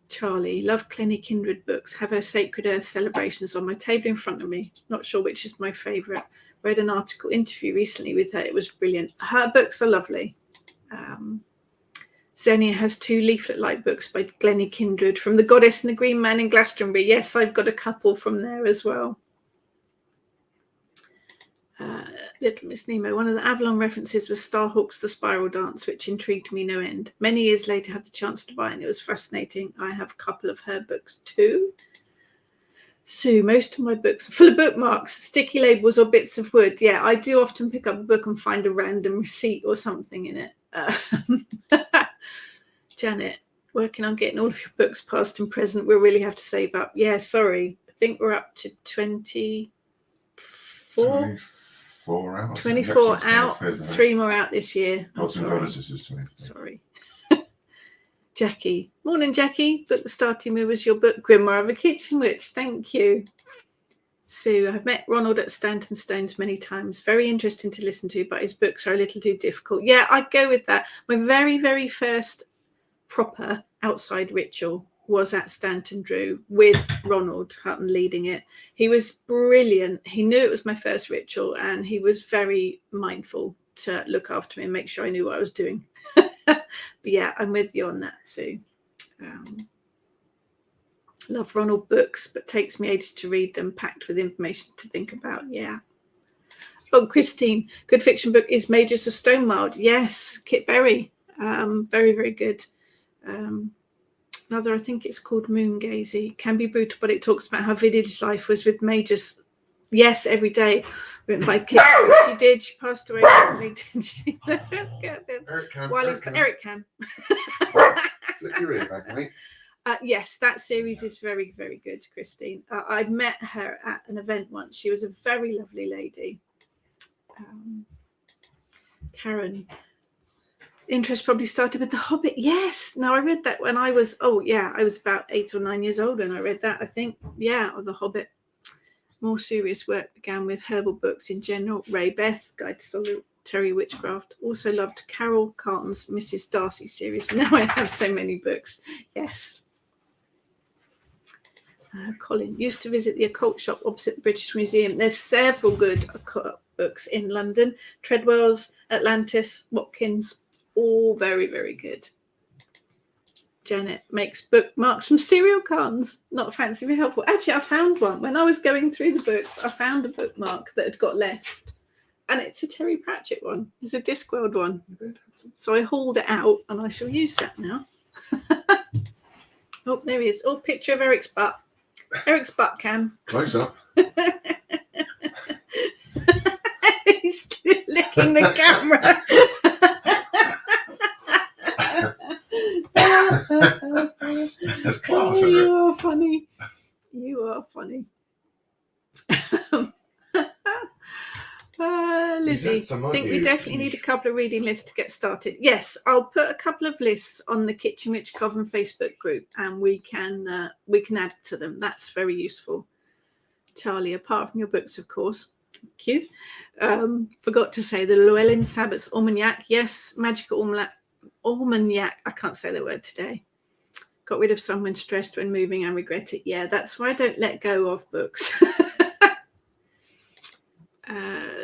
Charlie, love Glennie Kindred books. Have her Sacred Earth Celebrations on my table in front of me. Not sure which is my favourite. Read an interview recently with her. It was brilliant. Her books are lovely. Xenia has 2 leaflet-like books by Glennie Kindred, From the Goddess and the Green Man in Glastonbury. Yes, I've got a couple from there as well. Little Miss Nemo. One of the Avalon references was Starhawk's The Spiral Dance, which intrigued me no end. Many years later, I had the chance to buy it, and it was fascinating. I have a couple of her books too. Sue, most of my books are full of bookmarks, sticky labels, or bits of wood. Yeah, I do often pick up a book and find a random receipt or something in it. Janet, working on getting all of your books past and present. We'll really have to save up. Yeah, sorry. I think we're up to 24 out. 24 out, 3 more out this year. Gods and Goddesses is 24. Sorry. Jackie. Morning, Jackie. Book starting me was your book, Grimoire of a Kitchen Witch. Thank you. Sue, I've met Ronald at Stanton Stones many times. Very interesting to listen to, but his books are a little too difficult. Yeah, I'd go with that. My very, very first proper outside ritual was at Stanton Drew with Ronald Hutton leading it. He was brilliant. He knew it was my first ritual, and he was very mindful to look after me and make sure I knew what I was doing. But yeah, I'm with you on that, Sue. Love Ronald books, but takes me ages to read them, packed with information to think about. Yeah. Oh, Christine, good fiction book is Majors of Stonewald. Yes, Kit Berry. Very, very good. Another, I think it's called Moongazy. Can be brutal, but it talks about how village life was with Majors. Yes, every day. Written by Kit. She did. She passed away recently, didn't she? Let's get them. Eric Cam. Flip your ear back, mate. Yes, that series is very, very good, Christine. I met her at an event once. She was a very lovely lady. Karen. Interest probably started with The Hobbit. Yes. No, I read that when I was, I was about 8 or 9 years old when I read that, I think. Yeah, or The Hobbit. More serious work began with herbal books in general. Ray Beth, Guide to Solitary Witchcraft. Also loved Carol Carlton's Mrs. Darcy series. Now I have so many books. Yes. Colin used to visit the occult shop opposite the British Museum. There's several good occult books in London. Treadwell's, Atlantis, Watkins, all very, very good. Janet makes bookmarks from cereal cans. Not fancy but helpful. Actually, I found one. When I was going through the books, I found a bookmark that had got left. And it's a Terry Pratchett one. It's a Discworld one. So I hauled it out, and I shall use that now. Oh, there he is. Oh, picture of Eric's butt. Eric's butt cam. Close up. He's still licking the camera. That's class, isn't it? You are funny. You are funny. Lizzie, I think we definitely need a couple of reading lists to get started. Yes, I'll put a couple of lists on the Kitchen Witch Coven Facebook group, and we can add to them. That's very useful. Charlie, apart from your books, of course. Thank you. Forgot to say the Llewellyn Sabbath's Almanac. Yes, Magical Almanac. I can't say the word today. Got rid of some when stressed, when moving, and regret it. Yeah, that's why I don't let go of books.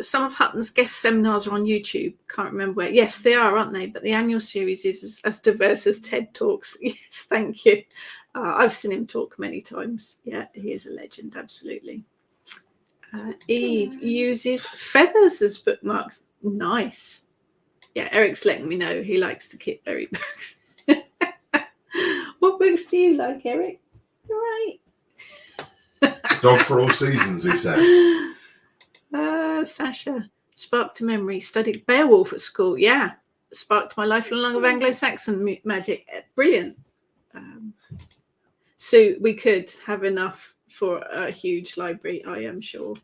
Some of Hutton's guest seminars are on YouTube. Can't remember where. Yes, they are, aren't they? But the annual series is as diverse as TED Talks. Yes, thank you. I've seen him talk many times. Yeah, he is a legend, absolutely. Eve uses feathers as bookmarks. Nice. Yeah, Eric's letting me know he likes the Kit Berry books. What books do you like, Eric? All right. Dog for all seasons, he says. Sasha, sparked a memory. Studied Beowulf at school. Yeah, sparked my lifelong love of Anglo-Saxon magic. Brilliant. So we could have enough for a huge library, I am sure.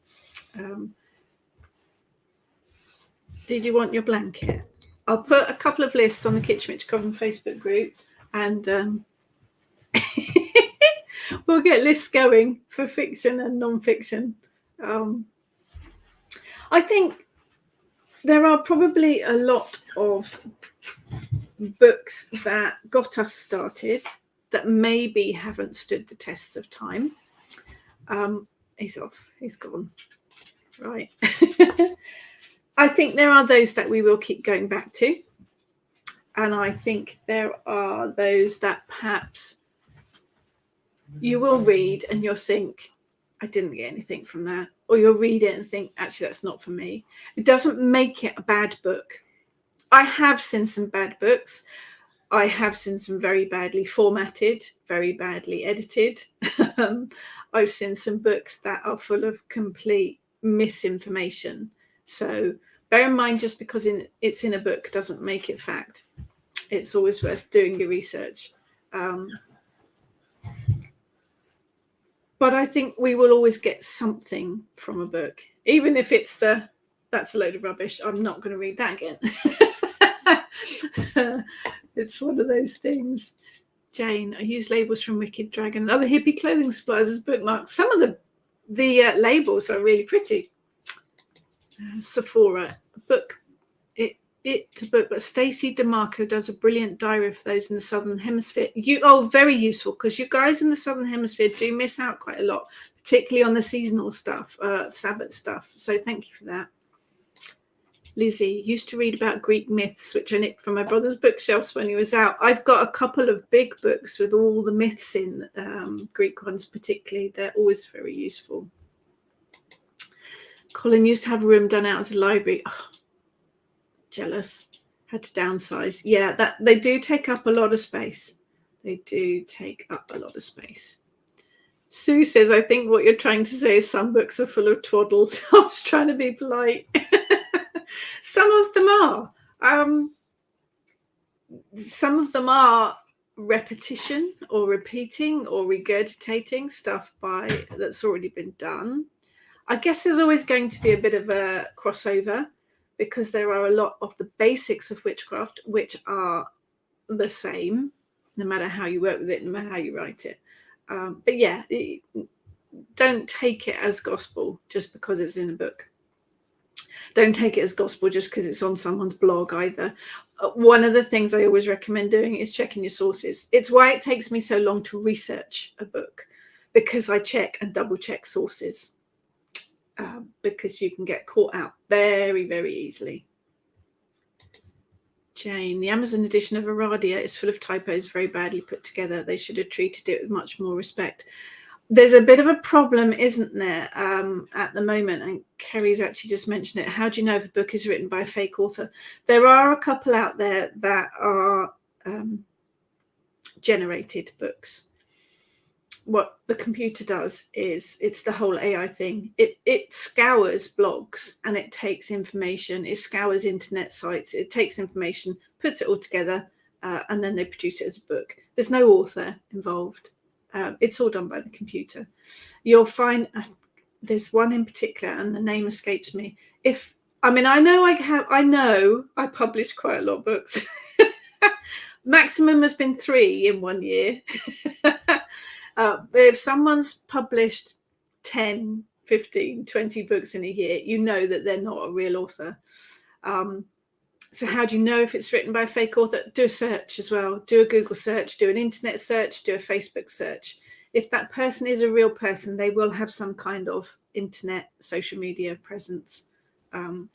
Did you want your blanket? I'll put a couple of lists on the Kitchen Witch Coven Facebook group, and we'll get lists going for fiction and non-fiction. I think there are probably a lot of books that got us started that maybe haven't stood the tests of time. He's off. He's gone. Right. I think there are those that we will keep going back to. And I think there are those that perhaps you will read and you'll think, I didn't get anything from that. or you'll read it and think, actually, that's not for me. It doesn't make it a bad book. I have seen some bad books. I have seen some very badly formatted, very badly edited. I've seen some books that are full of complete misinformation. So bear in mind, just because it's in a book doesn't make it fact. It's always worth doing your research. But I think we will always get something from a book, even if it's that's a load of rubbish, I'm not going to read that again. It's one of those things. Jane, I use labels from Wicked Dragon and other hippie clothing suppliers as bookmarks. Some of the labels are really pretty. Sephora, book. It's a book, but Stacey DeMarco does a brilliant diary for those in the Southern Hemisphere. Very useful, because you guys in the Southern Hemisphere do miss out quite a lot, particularly on the seasonal stuff, Sabbath stuff. So thank you for that. Lizzie, used to read about Greek myths, which I nicked from my brother's bookshelves when he was out. I've got a couple of big books with all the myths in, Greek ones particularly. They're always very useful. Colin used to have a room done out as a library. Oh, jealous. Had to downsize. Yeah, that they do take up a lot of space. They do take up a lot of space. Sue says, I think what you're trying to say is some books are full of twaddle. I was trying to be polite. Some of them are. Some of them are repetition or repeating or regurgitating stuff that's already been done. I guess there's always going to be a bit of a crossover, because there are a lot of the basics of witchcraft which are the same, no matter how you work with it, no matter how you write it. But yeah, don't take it as gospel just because it's in a book. Don't take it as gospel just because it's on someone's blog either. One of the things I always recommend doing is checking your sources. It's why it takes me so long to research a book, because I check and double check sources. Because you can get caught out very, very easily. Jane, the Amazon edition of Aradia is full of typos, very badly put together. They should have treated it with much more respect. There's a bit of a problem, isn't there, at the moment? And Kerry's actually just mentioned it. How do you know if a book is written by a fake author? There are a couple out there that are generated books. What the computer does is, it's the whole AI thing. It scours blogs and it takes information. It scours internet sites. It takes information, puts it all together, and then they produce it as a book. There's no author involved. It's all done by the computer. You'll find there's one in particular, and the name escapes me. I know I published quite a lot of books. Maximum has been 3 in 1 year. But if someone's published 10, 15, 20 books in a year, you know that they're not a real author. So how do you know if it's written by a fake author? Do a search as well. Do a Google search, do an internet search, do a Facebook search. If that person is a real person, they will have some kind of internet, social media presence. And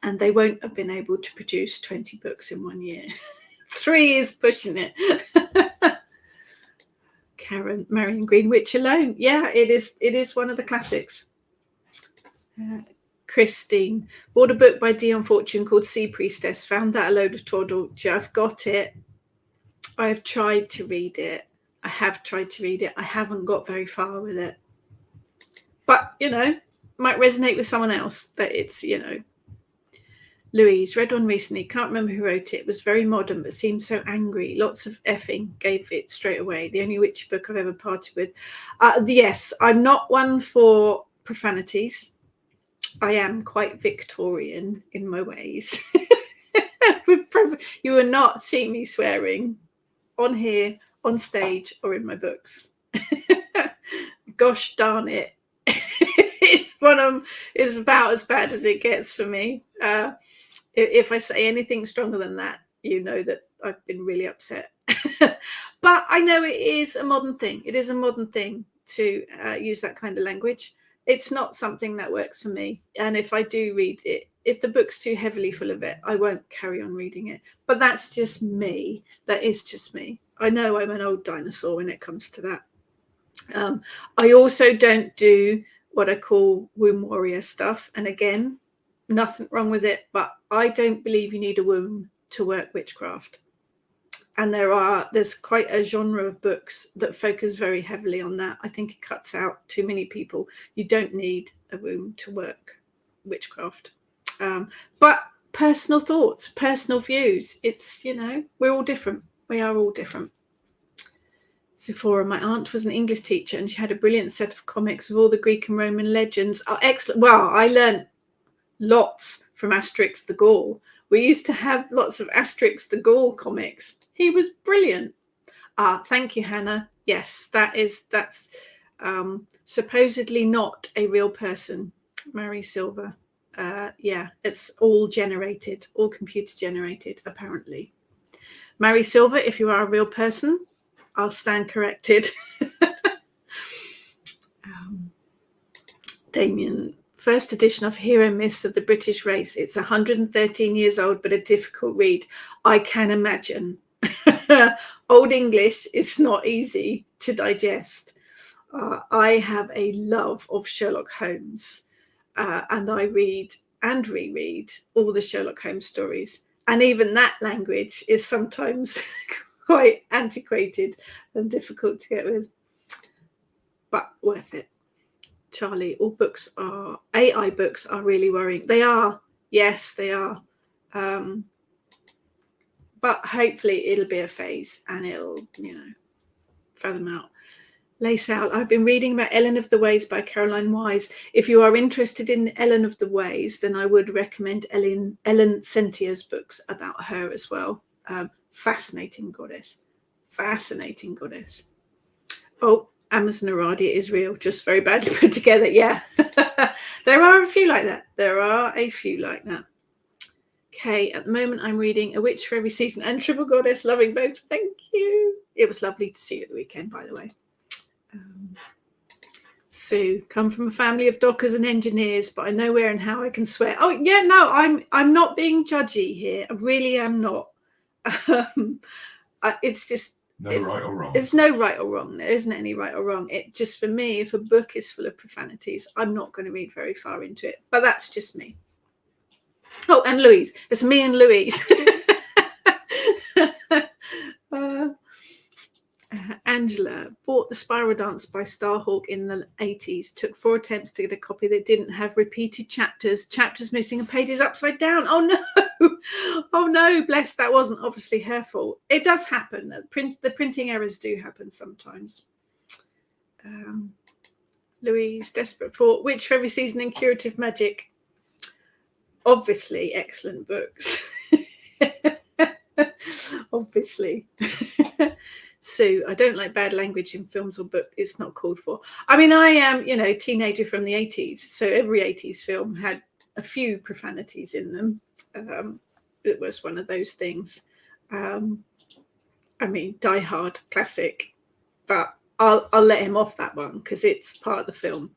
they won't have been able to produce 20 books in 1 year. 3 is pushing it. Karen, Marion Green, Witch Alone. Yeah, it is one of the classics. Christine, bought a book by Dion Fortune called Sea Priestess. Found that a load of twaddle. I've got it. I have tried to read it. I haven't got very far with it. But, might resonate with someone else that it's, Louise, read one recently. Can't remember who wrote it. It was very modern, but seemed so angry. Lots of effing. Gave it straight away. The only witchy book I've ever parted with. Yes, I'm not one for profanities. I am quite Victorian in my ways. You will not see me swearing on here, on stage, or in my books. Gosh darn it. It's about as bad as it gets for me. If I say anything stronger than that, you know that I've been really upset. But I know it is a modern thing. It is a modern thing to use that kind of language. It's not something that works for me. And if I do read it, if the book's too heavily full of it, I won't carry on reading it. But that's just me. That is just me. I know I'm an old dinosaur when it comes to that. I also don't do what I call womb warrior stuff. And again, nothing wrong with it, but I don't believe you need a womb to work witchcraft. And there's quite a genre of books that focus very heavily on that. I think it cuts out too many people. You don't need a womb to work witchcraft. But personal thoughts, personal views. It's, we're all different. We are all different. Sephora, my aunt was an English teacher and she had a brilliant set of comics of all the Greek and Roman legends. Oh, excellent. Well, I learned lots from Asterix the Gaul. We used to have lots of Asterix the Gaul comics. He was brilliant. Thank you, Hannah. Yes, that's supposedly not a real person, Mary Silver. Yeah, it's all generated, all computer generated, apparently. Mary Silver, if you are a real person, I'll stand corrected. Damien, first edition of Hero Myths of the British Race. It's 113 years old, but a difficult read. I can imagine. Old English is not easy to digest. I have a love of Sherlock Holmes, and I read and reread all the Sherlock Holmes stories. And even that language is sometimes quite antiquated and difficult to get with, but worth it. Charlie, all books are AI books are really worrying. They are, yes, they are. But hopefully it'll be a phase and it'll, throw them out. Lace out. I've been reading about Ellen of the Ways by Caroline Wise. If you are interested in Ellen of the Ways, then I would recommend Ellen Sentia's books about her as well. Fascinating goddess. Fascinating goddess. Oh, Amazon Aradia is real, just very badly put together. Yeah. There are a few like that. Okay, at the moment I'm reading A Witch for Every Season and Triple Goddess, loving both. Thank you. It was lovely to see you at the weekend, by the way. Sue, come from a family of dockers and engineers, but I know where and how I can swear. Oh yeah, no, I'm not being judgy here. I really am not. It's just right or wrong. There's no right or wrong. There isn't any right or wrong. It just, for me, if a book is full of profanities, I'm not going to read very far into it. But that's just me. Oh, and Louise. It's me and Louise. Angela bought The Spiral Dance by Starhawk in the 80s. Took 4 attempts to get a copy that didn't have repeated chapters missing and pages upside down. Oh no. Oh no, bless. That wasn't obviously her fault. It does happen. The printing errors do happen sometimes. Louise, desperate for Witch for Every Season and Curative Magic. Obviously excellent books. Obviously. Sue, I don't like bad language in films or books. It's not called for. I mean, I am, teenager from the 80s. So every 80s film had a few profanities in them. It was one of those things. I mean, Die Hard, classic. But I'll let him off that one because it's part of the film.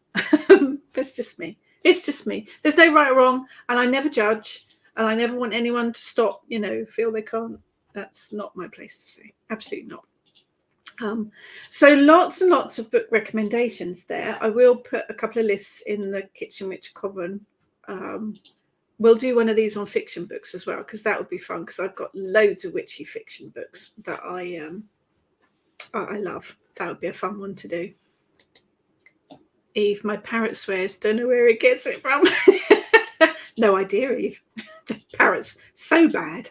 It's just me. It's just me. There's no right or wrong. And I never judge. And I never want anyone to stop, feel they can't. That's not my place to say. Absolutely not. So lots and lots of book recommendations there. I will put a couple of lists in the Kitchen Witch Coven. We'll do one of these on fiction books as well, because that would be fun, because I've got loads of witchy fiction books that I love. That would be a fun one to do. Eve, my parrot swears, don't know where it gets it from. No idea, Eve. The parrot's so bad.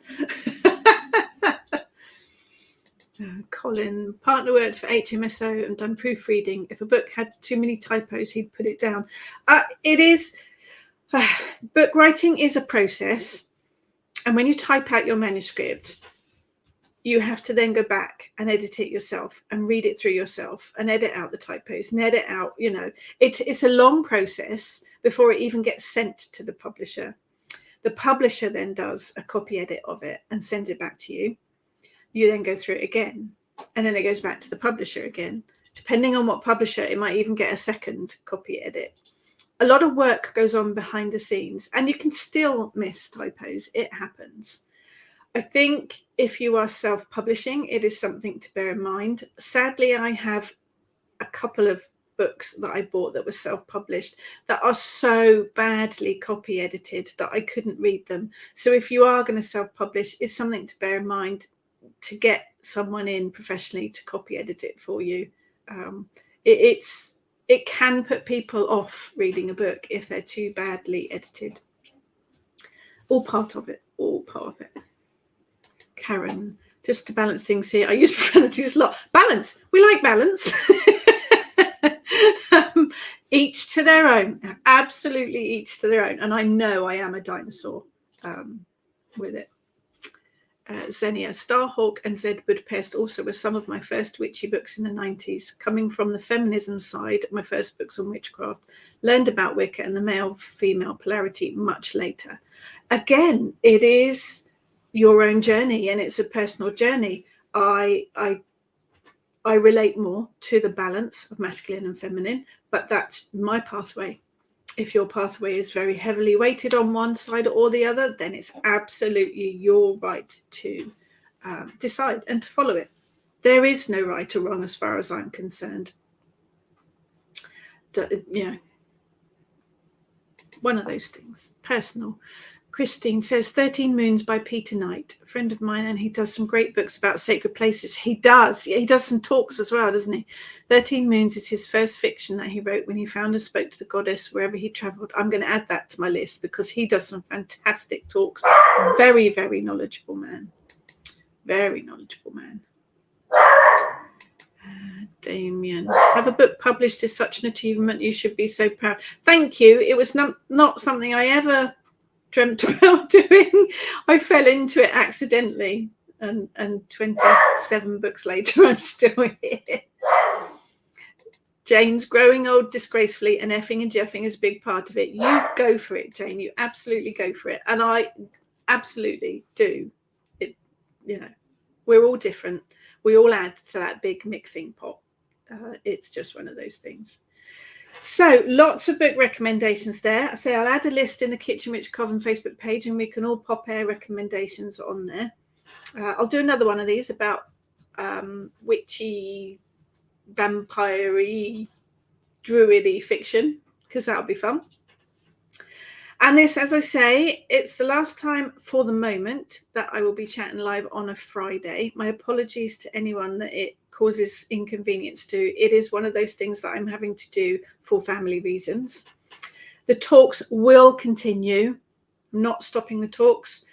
Colin, partner worked for HMSO and done proofreading. If a book had too many typos, he'd put it down. It is, book writing is a process. And when you type out your manuscript, you have to then go back and edit it yourself and read it through yourself and edit out the typos and edit out, it's a long process before it even gets sent to the publisher. The publisher then does a copy edit of it and sends it back to you. You then go through it again, and then it goes back to the publisher again. Depending on what publisher, it might even get a second copy edit. A lot of work goes on behind the scenes, and you can still miss typos. It happens. I think if you are self-publishing, it is something to bear in mind. Sadly, I have a couple of books that I bought that were self-published that are so badly copy edited that I couldn't read them. So if you are going to self-publish, it's something to bear in mind, to get someone in professionally to copy edit it for you. It can put people off reading a book if they're too badly edited. All part of it. Karen, just to balance things here, I use profanities a lot. Balance. We like balance. Each to their own. Absolutely each to their own. And I know I am a dinosaur with it. Xenia, Starhawk and Z Budapest also were some of my first witchy books in the 90s. Coming from the feminism side, my first books on witchcraft, learned about Wicca and the male-female polarity much later. Again, it is your own journey and it's a personal journey. I relate more to the balance of masculine and feminine, but that's my pathway. If your pathway is very heavily weighted on one side or the other, then it's absolutely your right to decide and to follow it. There is no right or wrong as far as I'm concerned. One of those things, personal. Christine says 13 Moons by Peter Knight, a friend of mine, and he does some great books about sacred places. He does some talks as well, doesn't he? 13 Moons is his first fiction that he wrote when he found and spoke to the goddess wherever he travelled. I'm going to add that to my list because he does some fantastic talks. Very, very knowledgeable man. Very knowledgeable man. Damien, have a book published is such an achievement. You should be so proud. Thank you. It was not something I ever dreamt about doing. I fell into it accidentally, and 27 books later I'm still here. Jane's growing old disgracefully and effing and jeffing is a big part of it. You go for it, Jane. You absolutely go for it. And I absolutely do. It, we're all different. We all add to that big mixing pot. It's just one of those things. So lots of book recommendations there. I say I'll add a list in the Kitchen Witch Coven Facebook page and we can all pop our recommendations on there. I'll do another one of these about witchy, vampire-y, druidy fiction because that'll be fun. And this, as I say, it's the last time for the moment that I will be chatting live on a Friday. My apologies to anyone that it causes inconvenience to. It is one of those things that I'm having to do for family reasons. The talks will continue. I'm not stopping the talks.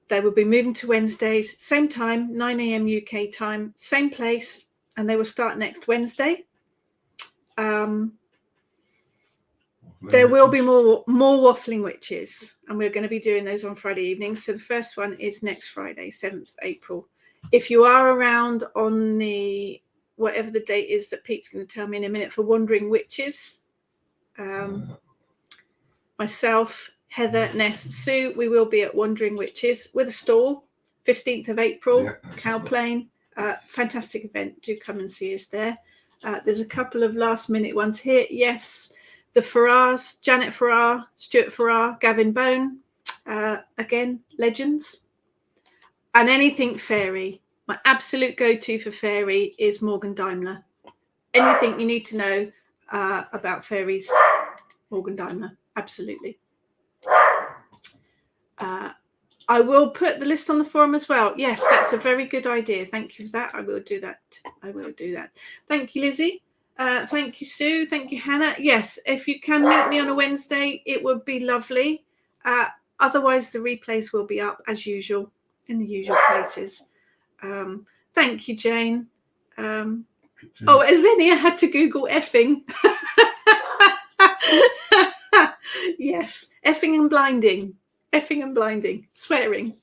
They will be moving to Wednesdays, same time, 9 a.m. UK time, same place, and they will start next Wednesday. There will be more waffling witches, and we're going to be doing those on Friday evenings. So the first one is next Friday, 7th of April. If you are around on the whatever the date is that Pete's going to tell me in a minute for Wandering Witches, myself, Heather, Ness, Sue, we will be at Wandering Witches with a stall, 15th of April, Cow Plain. Fantastic event. Do come and see us there. There's a couple of last minute ones here. Yes. The Farrars, Janet Farrar, Stuart Farrar, Gavin Bone, again, legends. And anything fairy. My absolute go-to for fairy is Morgan Daimler. Anything you need to know about fairies, Morgan Daimler, absolutely. I will put the list on the forum as well. Yes, that's a very good idea. Thank you for that. I will do that. Thank you, Lizzie. Thank you, Sue. Thank you, Hannah. Yes, if you can meet me on a Wednesday, it would be lovely. Otherwise, the replays will be up as usual in the usual places. Thank you, Jane. Xenia had to Google effing. Yes, effing and blinding, swearing.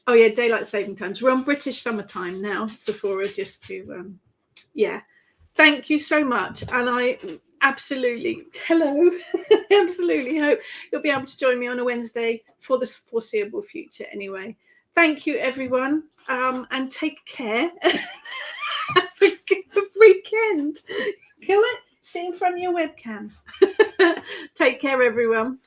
Oh yeah, daylight saving times. We're on British summertime now, Sephora, just to thank you so much. And I absolutely absolutely hope you'll be able to join me on a Wednesday for the foreseeable future anyway. Thank you, everyone, and take care. Have a good weekend. Go it, sit in front of your webcam. Take care, everyone.